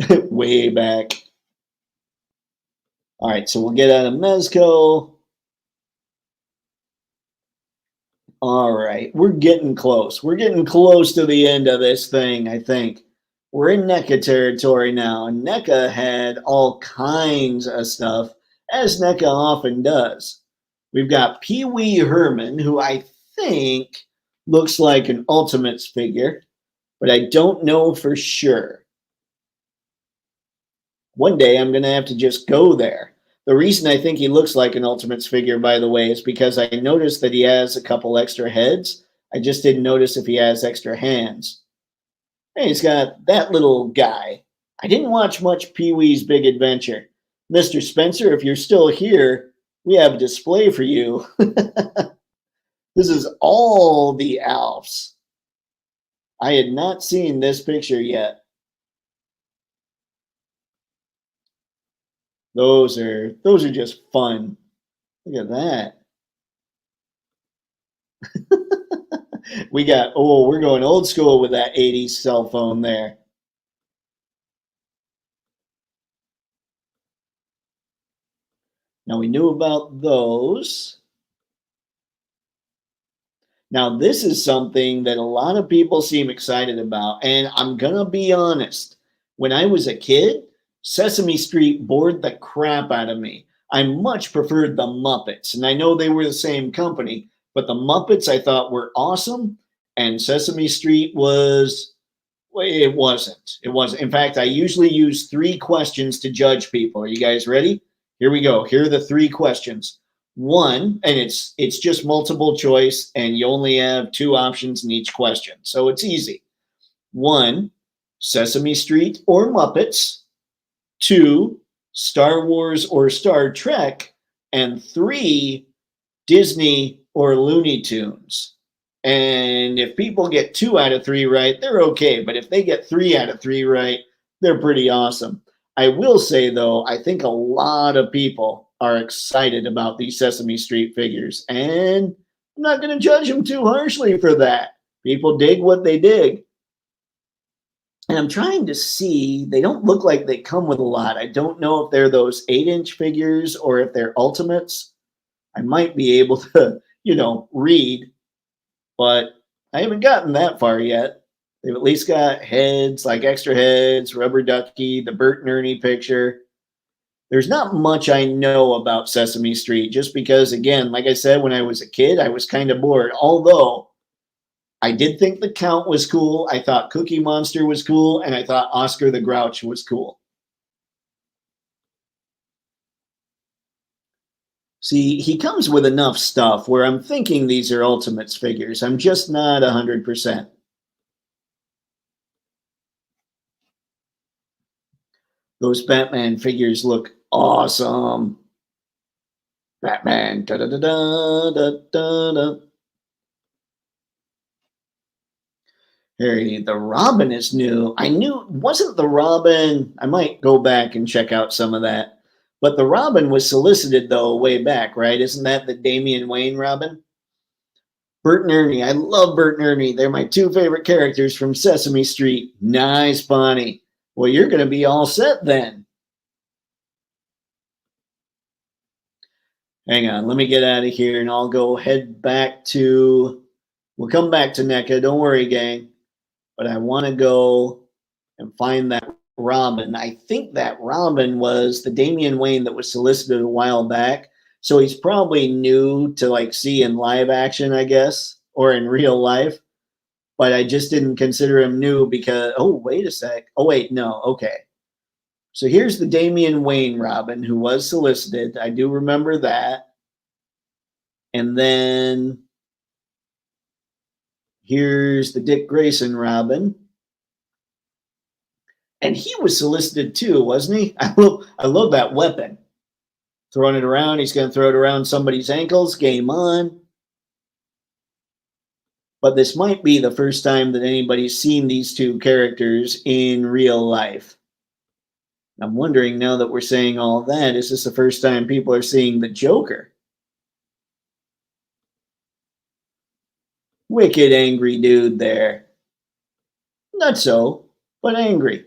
Way back. All right, so we'll get out of Mezco. All right, we're getting close. We're getting close to the end of this thing, I think. We're in NECA territory now. And NECA had all kinds of stuff, as NECA often does. We've got Pee Wee Herman, who I think looks like an Ultimates figure, but I don't know for sure. One day I'm going to have to just go there. The reason I think he looks like an Ultimates figure, by the way, is because I noticed that he has a couple extra heads. I just didn't notice if he has extra hands. Hey, he's got that little guy. I didn't watch much Pee-wee's Big Adventure. Mr. Spencer, if you're still here, we have a display for you. This is all the Alfs. I had not seen this picture yet. Those are just fun. Look at that. We got, we're going old school with that 80s cell phone there. Now we knew about those. Now this is something that a lot of people seem excited about, and I'm gonna be honest. When I was a kid, Sesame Street bored the crap out of me. I much preferred the Muppets, and I know they were the same company, but the Muppets I thought were awesome, and Sesame Street was, well, it wasn't. It wasn't. In fact, I usually use 3 questions to judge people. Are you guys ready? Here we go. Here are the 3 questions. 1, and it's just multiple choice, and you only have 2 options in each question, so it's easy. 1, Sesame Street or Muppets. 2, Star Wars or Star Trek. And 3, Disney or Looney Tunes. And if people get 2 out of 3 right, they're okay. But if they get 3 out of 3 right, they're pretty awesome. I will say, though, I think a lot of people are excited about these Sesame Street figures. And I'm not going to judge them too harshly for that. People dig what they dig. And I'm trying to see, they don't look like they come with a lot. I don't know if they're those 8-inch figures or if they're ultimates. I might be able to, read, but I haven't gotten that far yet. They've at least got heads, like extra heads, rubber ducky, the Bert and Ernie picture. There's not much I know about Sesame Street, just because, again, like I said, when I was a kid, I was kind of bored. Although I did think the Count was cool. I thought Cookie Monster was cool, and I thought Oscar the Grouch was cool. See, he comes with enough stuff where I'm thinking these are Ultimates figures. I'm just not 100%. Those Batman figures look awesome. Batman. Da, da, da, da, da, da, da. Harry, the Robin is new. I knew, wasn't the Robin, I might go back and check out some of that. But the Robin was solicited, though, way back, right? Isn't that the Damian Wayne Robin? Bert and Ernie. I love Bert and Ernie. They're my 2 favorite characters from Sesame Street. Nice, Bonnie. Well, you're going to be all set then. Hang on. Let me get out of here, and I'll go head back to... We'll come back to NECA. Don't worry, gang. But I want to go and find that Robin. I think that Robin was the Damian Wayne that was solicited a while back. So he's probably new to see in live action, I guess, or in real life. But I just didn't consider him new because, wait a sec. Oh, wait, no. Okay. So here's the Damian Wayne Robin who was solicited. I do remember that. And then here's the Dick Grayson Robin. And he was solicited too, wasn't he? I love that weapon. Throwing it around. He's going to throw it around somebody's ankles. Game on. But this might be the first time that anybody's seen these 2 characters in real life. I'm wondering, now that we're saying all that, is this the first time people are seeing the Joker? Wicked angry dude there. Not so, but angry.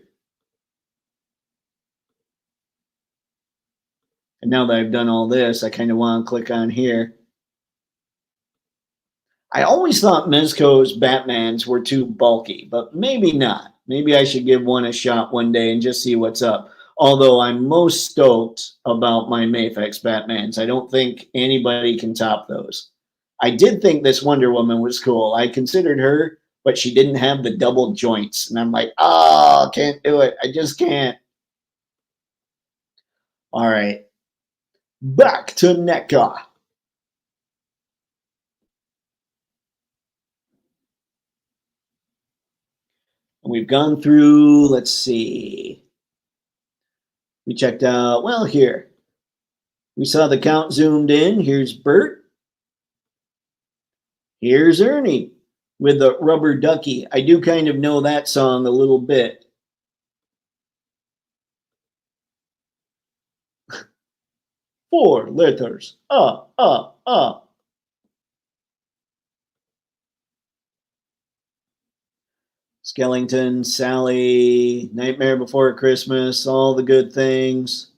And now that I've done all this, I kind of want to click on here. I always thought Mezco's Batmans were too bulky, but maybe not. Maybe I should give one a shot one day and just see what's up. Although I'm most stoked about my Mafex Batmans. I don't think anybody can top those. I did think this Wonder Woman was cool. I considered her, but she didn't have the double joints. And I'm like, can't do it. I just can't. All right. Back to NECA. And we've gone through, let's see. We checked out, well, here. We saw the count zoomed in. Here's Bert. Here's Ernie with the rubber ducky. I do kind of know that song a little bit. Four letters. Skellington, Sally, Nightmare Before Christmas, all the good things.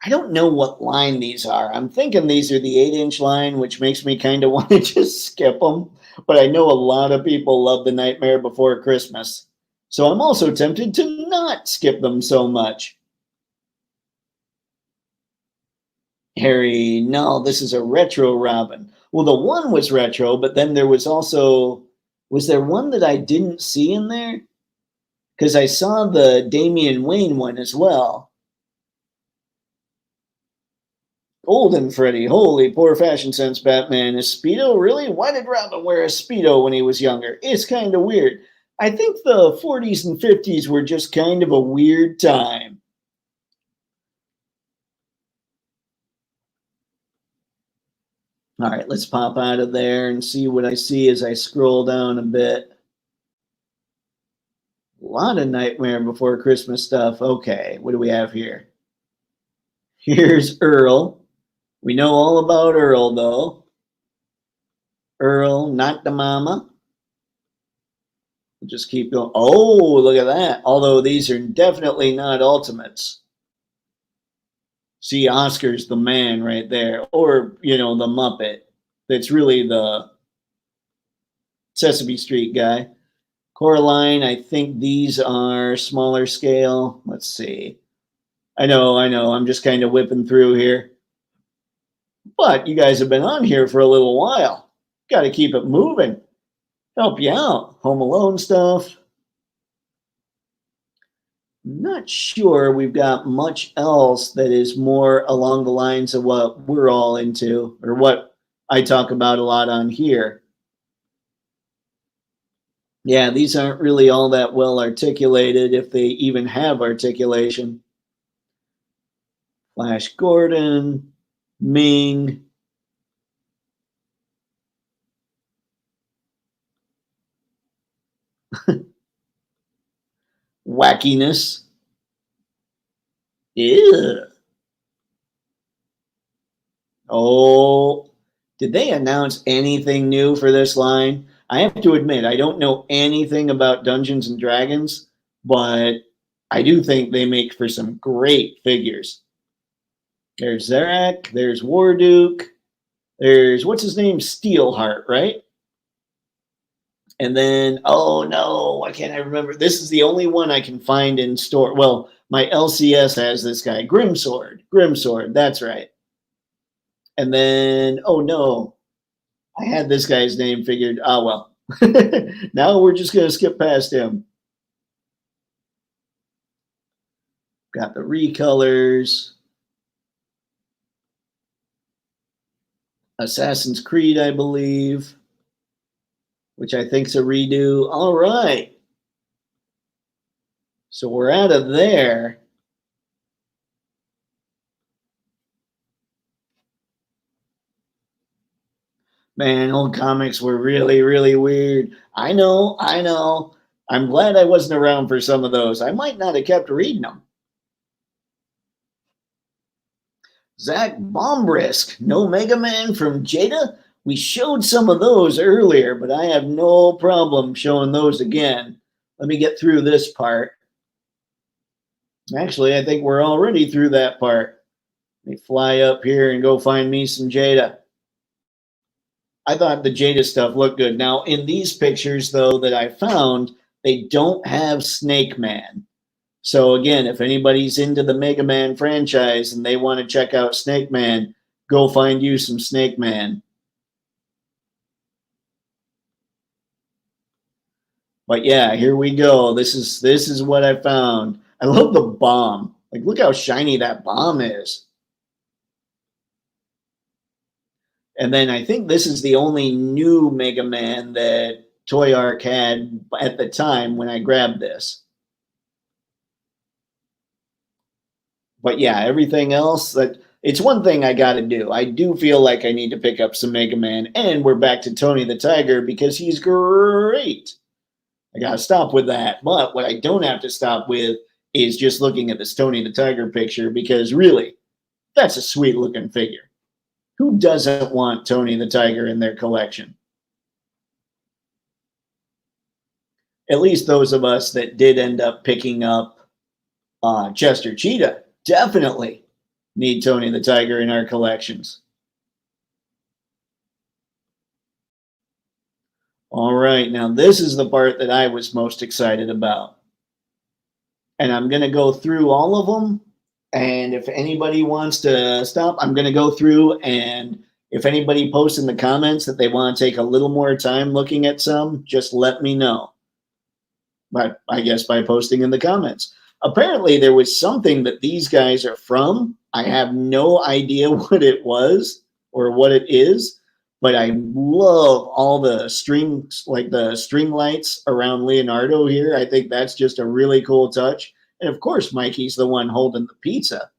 I don't know what line these are. I'm thinking these are the 8-inch line, which makes me kind of want to just skip them. But I know a lot of people love the Nightmare Before Christmas. So I'm also tempted to not skip them so much. Harry, no, this is a retro Robin. Well, the one was retro, but then there was also, was there one that I didn't see in there? Because I saw the Damian Wayne one as well. Golden Freddy, holy poor fashion sense, Batman. Is Speedo really? Why did Robin wear a Speedo when he was younger? It's kind of weird. I think the 40s and 50s were just kind of a weird time. All right, let's pop out of there and see what I see as I scroll down a bit. A lot of Nightmare Before Christmas stuff. Okay, what do we have here? Here's Earl. We know all about Earl, though. Earl, not the mama. We'll just keep going. Oh, look at that. Although these are definitely not ultimates. See, Oscar's the man right there. Or, you know, the Muppet. That's really the Sesame Street guy. Coraline, I think these are smaller scale. Let's see. I know. I'm just kind of whipping through here. But you guys have been on here for a little while. Got to keep it moving. Help you out. Home Alone stuff. Not sure we've got much else that is more along the lines of what we're all into, or what I talk about a lot on here. Yeah, these aren't really all that well articulated, if they even have articulation. Flash Gordon, Ming. Wackiness. Ew. Oh, did they announce anything new for this line? I have to admit, I don't know anything about Dungeons and Dragons, but I do think they make for some great figures. There's Zarak, there's Warduke, there's, what's his name? Steelheart, right? And then, oh no, why can't I remember? This is the only one I can find in store. Well, my LCS has this guy, Grimsword, that's right. And then, oh no, I had this guy's name figured. Oh, well, now we're just going to skip past him. Got the recolors. Assassin's Creed, I believe, which I think is a redo. All right. So we're out of there. Man, old comics were really, really weird. I know. I'm glad I wasn't around for some of those. I might not have kept reading them. Zach Bombrisk, no Mega Man from Jada. We showed some of those earlier, but I have no problem showing those again. Let me get through this part. Actually, I think we're already through that part. Let me fly up here and go find me some Jada. I thought the Jada stuff looked good. Now, in these pictures, though, that I found, they don't have Snake Man. So again, if anybody's into the Mega Man franchise and they want to check out Snake Man, go find you some Snake Man. But yeah, here we go. This is what I found. I love the bomb. Like, look how shiny that bomb is. And then I think this is the only new Mega Man that Toy Arc had at the time when I grabbed this. But yeah, everything else, that it's one thing I got to do. I do feel like I need to pick up some Mega Man, and we're back to Tony the Tiger because he's great. I got to stop with that. But what I don't have to stop with is just looking at this Tony the Tiger picture, because really, that's a sweet looking figure. Who doesn't want Tony the Tiger in their collection? At least those of us that did end up picking up Chester Cheetah definitely need Tony the Tiger in our collections. All right, now this is the part that I was most excited about. And I'm going to go through all of them. And if anybody wants to stop, I'm going to go through, and if anybody posts in the comments that they want to take a little more time looking at some, just let me know. But I guess by posting in the comments. Apparently there was something that these guys are from. I have no idea what it was or what it is, but I love all the strings, like the string lights around Leonardo here. I think that's just a really cool touch. And of course, Mikey's the one holding the pizza.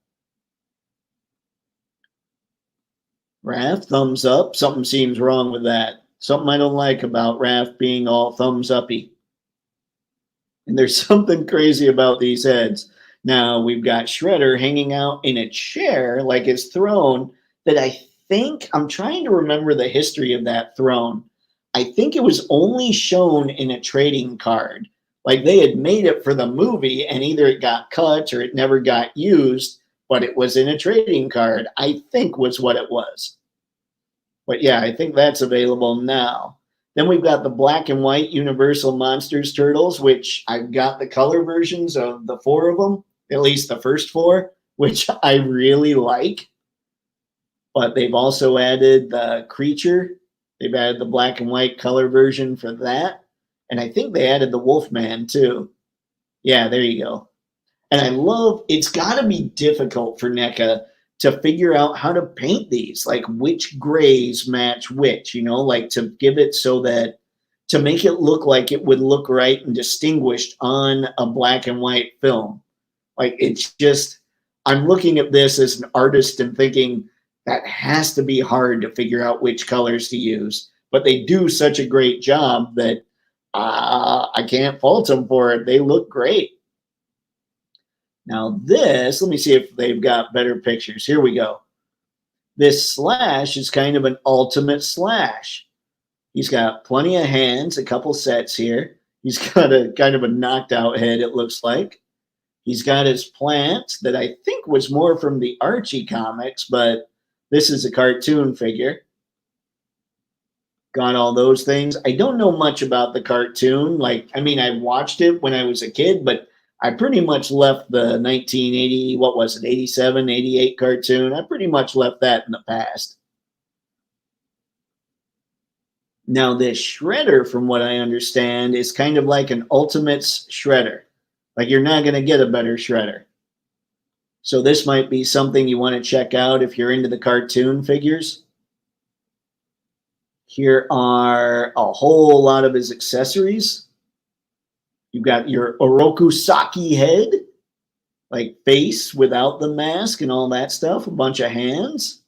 Raph, thumbs up. Something seems wrong with that. Something I don't like about Raph being all thumbs uppy. And there's something crazy about these heads. Now, we've got Shredder hanging out in a chair like his throne that I think, I'm trying to remember the history of that throne. I think it was only shown in a trading card. Like they had made it for the movie and either it got cut or it never got used, but it was in a trading card, I think was what it was. But yeah, I think that's available now. Then we've got the black and white Universal Monsters Turtles, which I've got the color versions of the 4 of them, at least the first 4, which I really like. But they've also added the Creature. They've added the black and white color version for that. And I think they added the Wolfman too. Yeah, there you go. And I love, it's got to be difficult for NECA to figure out how to paint these, like which grays match which, you know, like to give it so that, to make it look like it would look right and distinguished on a black and white film. Like it's just, I'm looking at this as an artist and thinking that has to be hard to figure out which colors to use. But they do such a great job that I can't fault them for it. They look great. Now this, let me see if they've got better pictures. Here we go. This Slash is kind of an ultimate Slash. He's got plenty of hands, a couple sets here. He's got a kind of a knocked out head, it looks like. He's got his plant that I think was more from the Archie comics, but this is a cartoon figure. Got all those things. I don't know much about the cartoon. Like, I mean, I watched it when I was a kid, but I pretty much left the 1980, what was it, 87, 88 cartoon. I pretty much left that in the past. Now, this Shredder, from what I understand, is kind of like an Ultimates Shredder. Like, you're not going to get a better Shredder. So this might be something you want to check out if you're into the cartoon figures. Here are a whole lot of his accessories. You've got your Oroku Saki head, like face without the mask and all that stuff, a bunch of hands.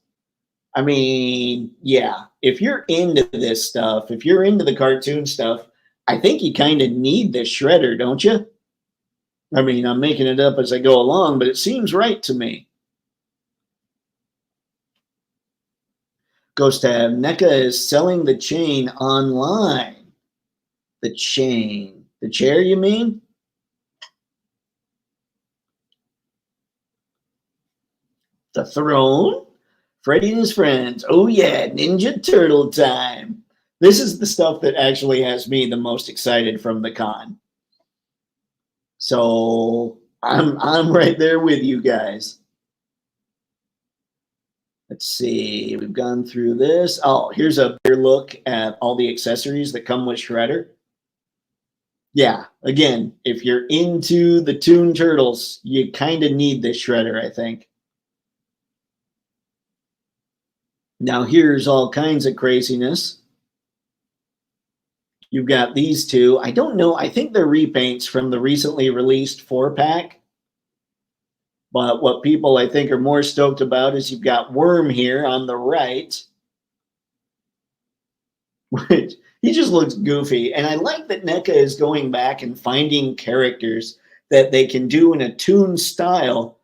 I mean, yeah, if you're into this stuff, if you're into the cartoon stuff, I think you kind of need this Shredder, don't you? I mean, I'm making it up as I go along, but it seems right to me. Ghost Tab, NECA is selling the chain online. The chain. The chair, you mean? The throne? Freddy and his friends. Oh yeah, Ninja Turtle time. This is the stuff that actually has me the most excited from the con. So I'm right there with you guys. Let's see, we've gone through this. Oh, here's a better look at all the accessories that come with Shredder. Yeah, again, if you're into the Toon Turtles, you kind of need this Shredder, I think. Now here's all kinds of craziness. You've got these two. I don't know. I think they're repaints from the recently released 4-pack. But what people I think are more stoked about is you've got Worm here on the right, which he just looks goofy. And I like that NECA is going back and finding characters that they can do in a toon style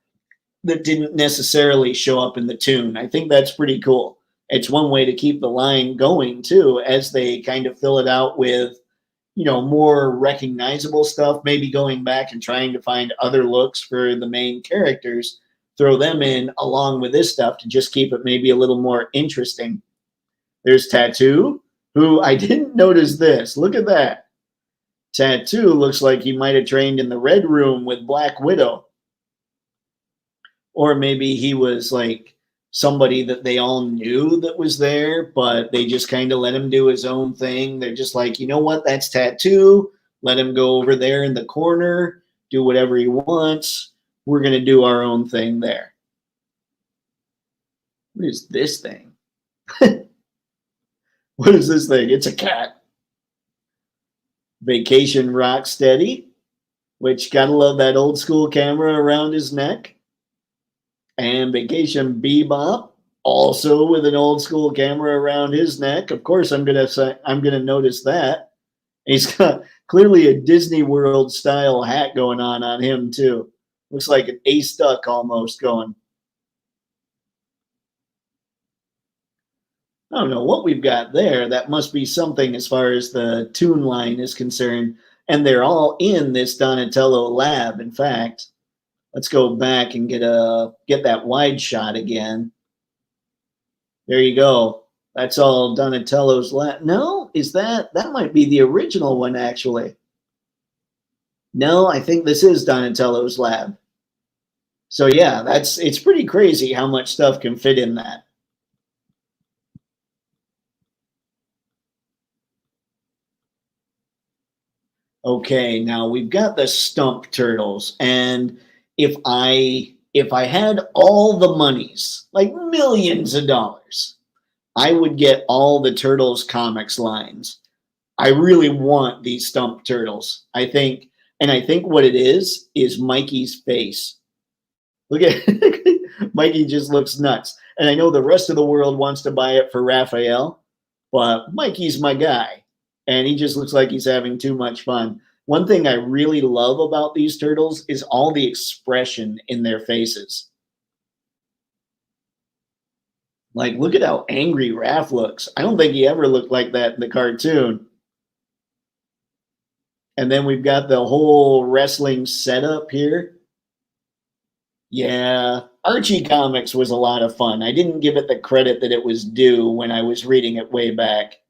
that didn't necessarily show up in the toon. I think that's pretty cool. It's one way to keep the line going too, as they kind of fill it out with, you know, more recognizable stuff, maybe going back and trying to find other looks for the main characters, throw them in along with this stuff to just keep it maybe a little more interesting. There's Tattoo, who I didn't notice this. Look at that. Tattoo looks like he might have trained in the Red Room with Black Widow. Or maybe he was like somebody that they all knew that was there, but they just kind of let him do his own thing. They're just like, you know what, that's Tattoo. Let him go over there in the corner, do whatever he wants. We're going to do our own thing there. What is this thing? What is this thing? It's a cat. Vacation Rocksteady, which gotta love that old school camera around his neck. And Vacation Bebop, also with an old school camera around his neck. Of course, I'm gonna notice that. He's got clearly a Disney World style hat going on him too. Looks like an Ace Duck almost going. I don't know what we've got there. That must be something as far as the toon line is concerned. And they're all in this Donatello lab. In fact, let's go back and get that wide shot again. There you go. That's all Donatello's lab. No, that might be the original one actually. No, I think this is Donatello's lab. So yeah, it's pretty crazy how much stuff can fit in that. Okay, now we've got the Stump Turtles, and if I had all the monies, like millions of dollars, I would get all the Turtles comics lines. I really want these Stump Turtles. I think what it is Mikey's face. Look at Mikey just looks nuts. And I know the rest of the world wants to buy it for Raphael, but Mikey's my guy. And he just looks like he's having too much fun. One thing I really love about these turtles is all the expression in their faces. Like, look at how angry Raph looks. I don't think he ever looked like that in the cartoon. And then we've got the whole wrestling setup here. Yeah, Archie Comics was a lot of fun. I didn't give it the credit that it was due when I was reading it way back.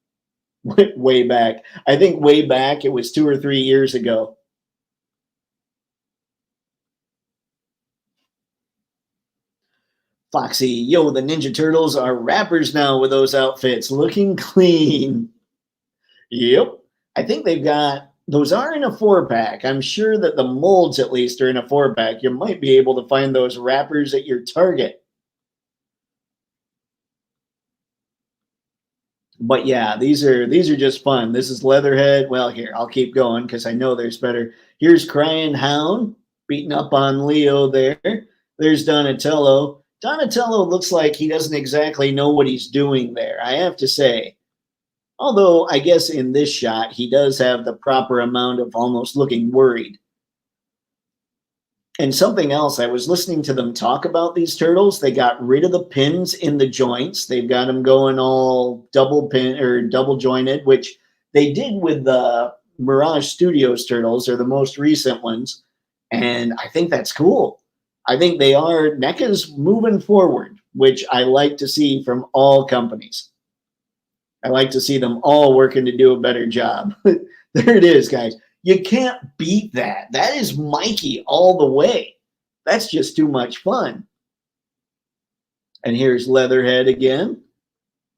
Way back. I think way back it was 2 or 3 years ago. Foxy, yo, the Ninja Turtles are rappers now with those outfits, looking clean. Yep. I think they've got, those are in a 4-pack. I'm sure that the molds at least are in a 4-pack. You might be able to find those rappers at your Target. But yeah, these are just fun. This is Leatherhead. Well, here, I'll keep going because I know there's better. Here's Crying Hound beating up on Leo there. There's Donatello. Donatello looks like he doesn't exactly know what he's doing there, I have to say. Although I guess in this shot, he does have the proper amount of almost looking worried. And something else, I was listening to them talk about these turtles. They got rid of the pins in the joints. They've got them going all double pin or double jointed, which they did with the Mirage Studios turtles, or the most recent ones. And I think that's cool. I think they are, NECA's moving forward, which I like to see from all companies. I like to see them all working to do a better job. There it is, guys. You can't beat that. That is Mikey all the way. That's just too much fun. And here's Leatherhead again.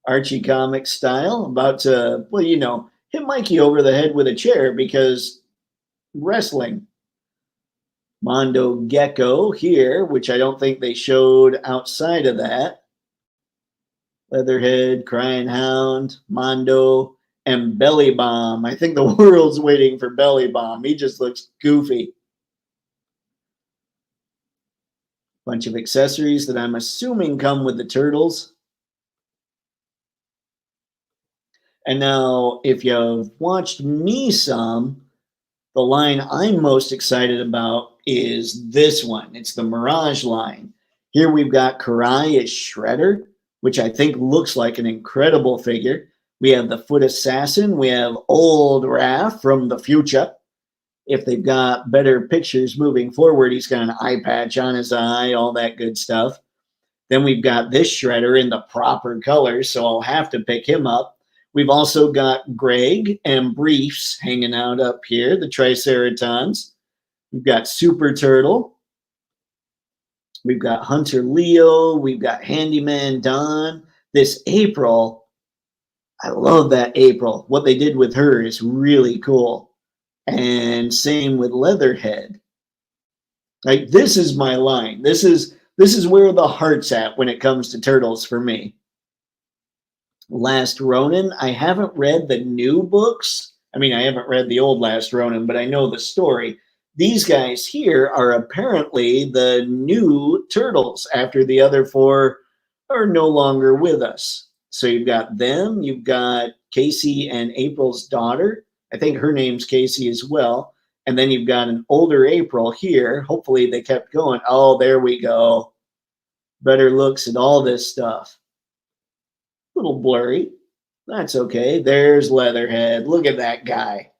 Archie Comics style. About to, well, you know, hit Mikey over the head with a chair because wrestling. Mondo Gecko here, which I don't think they showed outside of that. Leatherhead, Crying Hound, Mondo, and Belly Bomb. I think the world's waiting for Belly Bomb. He just looks goofy. Bunch of accessories that I'm assuming come with the turtles. And now, if you've watched me some, the line I'm most excited about is this one. It's the Mirage line. Here we've got Karai as Shredder, which I think looks like an incredible figure. We have the Foot Assassin. We have old Raph from the future. If they've got better pictures moving forward, he's got an eye patch on his eye, all that good stuff. Then we've got this Shredder in the proper colors, so I'll have to pick him up. We've also got Greg and Briefs hanging out up here, the Triceratons. We've got Super Turtle. We've got Hunter Leo. We've got Handyman Don. This April, I love that April. What they did with her is really cool. And same with Leatherhead. Like, this is my line. This is where the heart's at when it comes to turtles for me. Last Ronin, I haven't read the new books. I mean, I haven't read the old Last Ronin, but I know the story. These guys here are apparently the new turtles after the other four are no longer with us. So you've got them, you've got Casey and April's daughter. I think her name's Casey as well. And then you've got an older April here. Hopefully they kept going. Oh, there we go. Better looks at all this stuff. A little blurry. That's okay. There's Leatherhead. Look at that guy.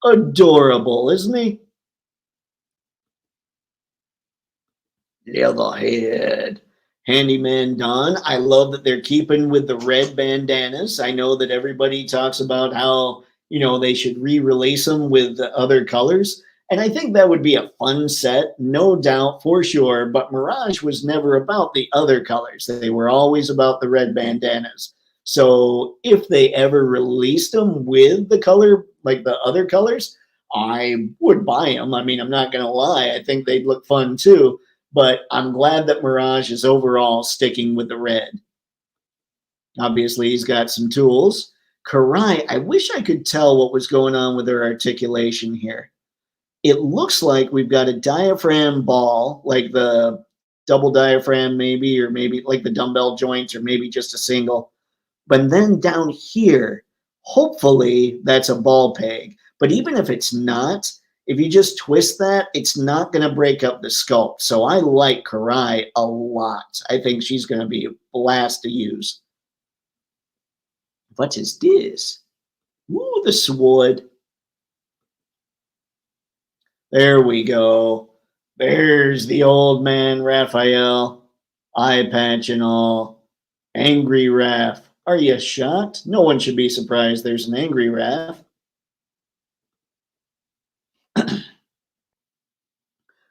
Adorable, isn't he? Leatherhead. Handyman Don. I love that they're keeping with the red bandanas. I know that everybody talks about how, they should re-release them with the other colors. And I think that would be a fun set, no doubt, for sure. But Mirage was never about the other colors. They were always about the red bandanas. So if they ever released them with the color, like the other colors, I would buy them. I mean, I'm not going to lie. I think they'd look fun too. But I'm glad that Mirage is overall sticking with the red. Obviously, he's got some tools. Karai, I wish I could tell what was going on with her articulation here. It looks like we've got a diaphragm ball, like the double diaphragm maybe, or maybe like the dumbbell joints, or maybe just a single. But then down here, hopefully that's a ball peg. But even if it's not, if you just twist that, it's not going to break up the sculpt. So I like Karai a lot. I think she's going to be a blast to use. What is this? Ooh, the sword. There we go. There's the old man Raphael. Eye patch and all. Angry Raph. Are you shocked? No one should be surprised there's an angry Raph.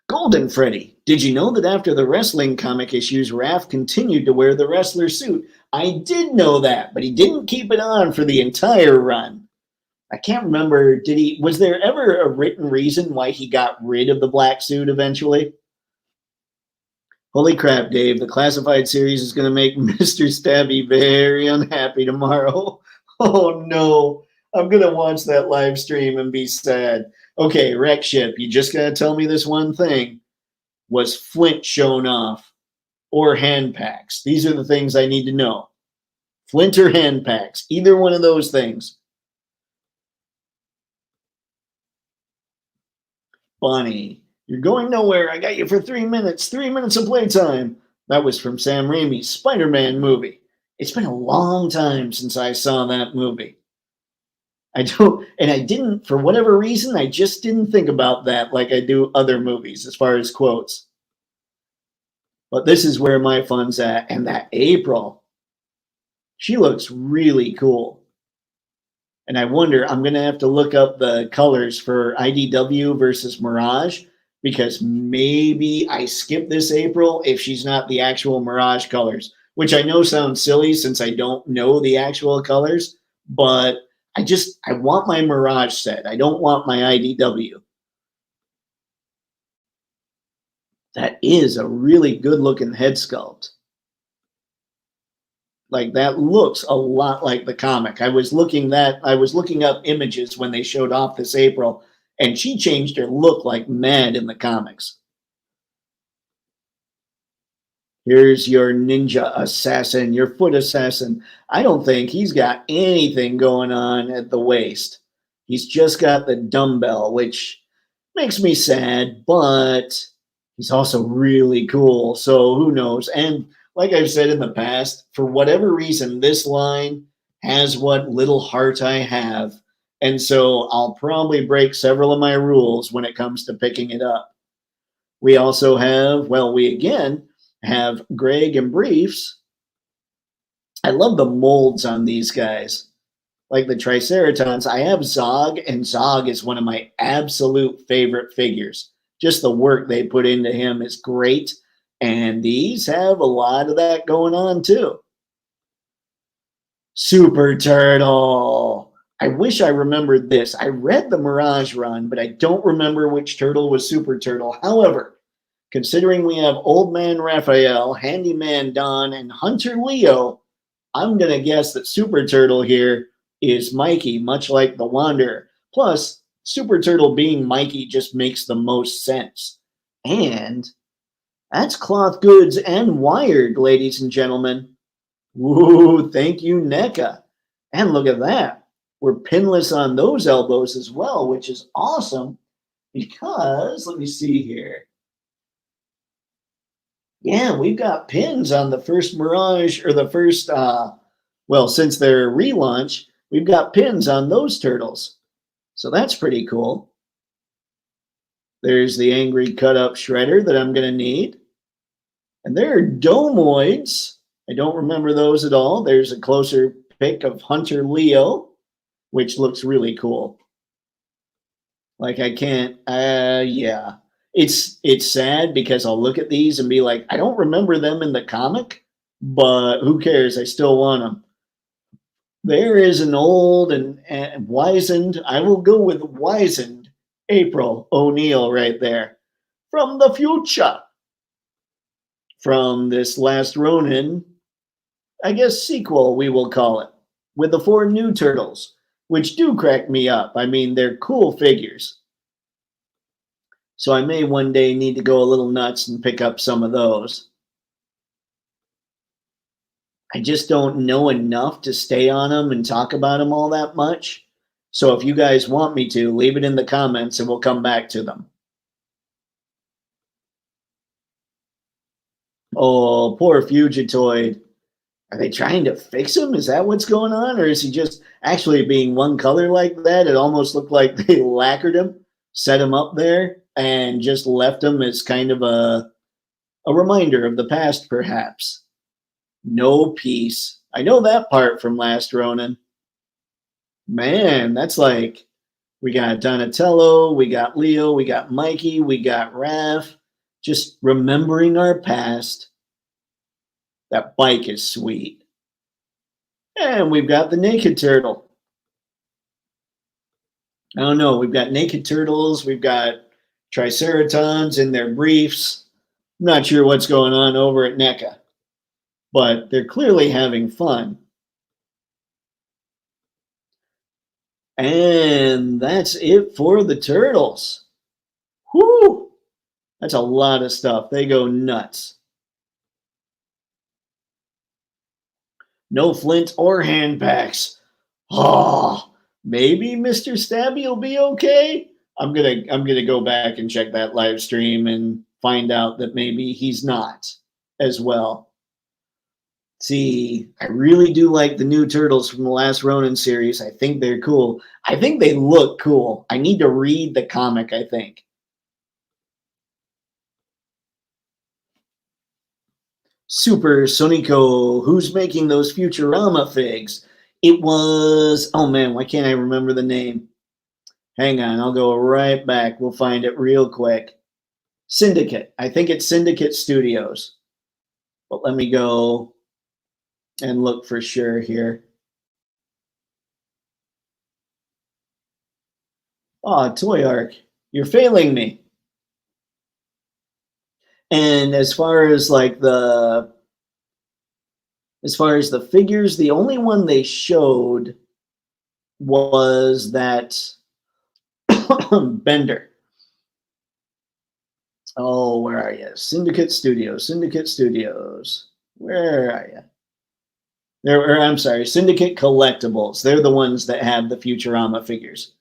Golden Freddy. Did you know that after the wrestling comic issues, Raph continued to wear the wrestler suit? I did know that, but he didn't keep it on for the entire run. I can't remember, was there ever a written reason why he got rid of the black suit eventually? Holy crap, Dave, the classified series is going to make Mr. Stabby very unhappy tomorrow. Oh no, I'm going to watch that live stream and be sad. Okay, Wreck Ship, you just got to tell me this one thing. Was Flint shown off or hand packs? These are the things I need to know. Flint or hand packs, either one of those things. Bonnie, you're going nowhere. I got you for 3 minutes. 3 minutes of playtime. That was from Sam Raimi's Spider-Man movie. It's been a long time since I saw that movie. I didn't, for whatever reason, I just didn't think about that like I do other movies as far as quotes. But this is where my fun's at. And that April, she looks really cool. And I wonder, I'm going to have to look up the colors for IDW versus Mirage, because maybe I skip this April if she's not the actual Mirage colors, which I know sounds silly since I don't know the actual colors, but I want my Mirage set. I don't want my IDW. That is a really good looking head sculpt. Like that looks a lot like the comic. I was looking up images when they showed off this April, and she changed her look like mad in the comics. Here's your ninja assassin, your foot assassin. I don't think he's got anything going on at the waist. He's just got the dumbbell, which makes me sad, but he's also really cool. So who knows? And like I've said in the past, for whatever reason, this line has what little heart I have. And so I'll probably break several of my rules when it comes to picking it up. We also have, well, we again have Greg and Briefs. I love the molds on these guys. Like the Triceratons, I have Zog, and Zog is one of my absolute favorite figures. Just the work they put into him is great. And these have a lot of that going on too. Super Turtle. I wish I remembered this. I read the Mirage run, but I don't remember which turtle was Super Turtle. However, considering we have Old Man Raphael, Handyman Don, and Hunter Leo, I'm going to guess that Super Turtle here is Mikey, much like the Wanderer. Plus, Super Turtle being Mikey just makes the most sense. And that's cloth goods and wired, ladies and gentlemen. Woo, thank you, NECA. And look at that. We're pinless on those elbows as well, which is awesome because, let me see here. Yeah, we've got pins on the first Mirage, or the first, well, since their relaunch, we've got pins on those turtles. So that's pretty cool. There's the angry cut-up shredder that I'm going to need. And there are domoids. I don't remember those at all. There's a closer pic of Hunter Leo, which looks really cool. Like I can't, yeah. It's sad because I'll look at these and be like, I don't remember them in the comic, but who cares? I still want them. There is an old and wizened, I will go with wizened April O'Neil right there. From the future. From this Last Ronin, I guess sequel, we will call it, with the 4 new turtles, which do crack me up. I mean, they're cool figures. So I may one day need to go a little nuts and pick up some of those. I just don't know enough to stay on them and talk about them all that much. So if you guys want me to, leave it in the comments and we'll come back to them. Oh, poor Fugitoid. Are they trying to fix him? Is that what's going on? Or is he just actually being one color like that? It almost looked like they lacquered him, set him up there, and just left him as kind of a reminder of the past, perhaps. No peace. I know that part from Last Ronin. Man, that's like, we got Donatello, we got Leo, we got Mikey, we got Raph. Just remembering our past. That bike is sweet. And we've got the Naked Turtle. I don't know. We've got Naked Turtles. We've got Triceratons in their briefs. I'm not sure what's going on over at NECA, but they're clearly having fun. And that's it for the turtles. Whoo! That's a lot of stuff. They go nuts. No flint or hand packs. Oh, maybe Mr. Stabby will be okay. I'm gonna go back and check that live stream and find out that maybe he's not as well. See, I really do like the new turtles from the Last Ronin series. I think they're cool. I think they look cool. I need to read the comic, I think. Super Sonico, who's making those Futurama figs? It was, oh man, why can't I remember the name? Hang on, I'll go right back. We'll find it real quick. Syndicate. I think it's Syndicate Studios. But let me go and look for sure here. Oh, Toy Arc, you're failing me. And as far as like the As far as the figures, the only one they showed was that Bender. Oh, where are you? Syndicate Studios. Syndicate Studios. Where are you? I'm sorry, Syndicate Collectibles. They're the ones that have the Futurama figures.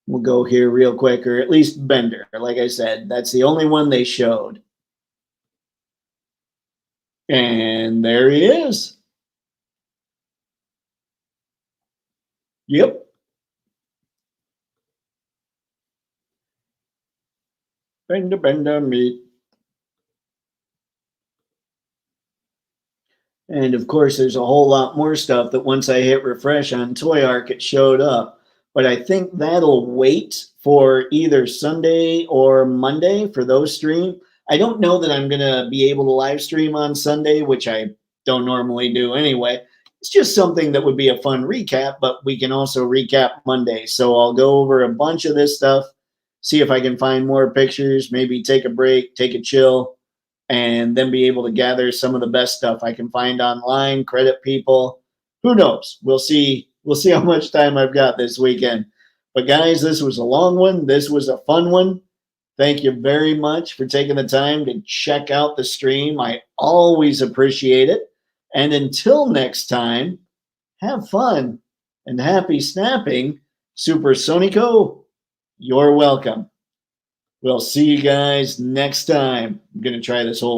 We'll go here real quick, or at least Bender. Like I said, that's the only one they showed. And there he is. Yep. Bender meat. And of course, there's a whole lot more stuff that once I hit refresh on Toy Arc, it showed up. But I think that'll wait for either Sunday or Monday for those stream. I don't know that I'm going to be able to live stream on Sunday, which I don't normally do anyway. It's just something that would be a fun recap, but we can also recap Monday. So I'll go over a bunch of this stuff, see if I can find more pictures, maybe take a break, take a chill, and then be able to gather some of the best stuff I can find online, credit people. Who knows? We'll see. We'll see how much time I've got this weekend. But guys, this was a long one. This was a fun one. Thank you very much for taking the time to check out the stream. I always appreciate it. And until next time, have fun and happy snapping. Super Sonico, you're welcome. We'll see you guys next time. I'm going to try this whole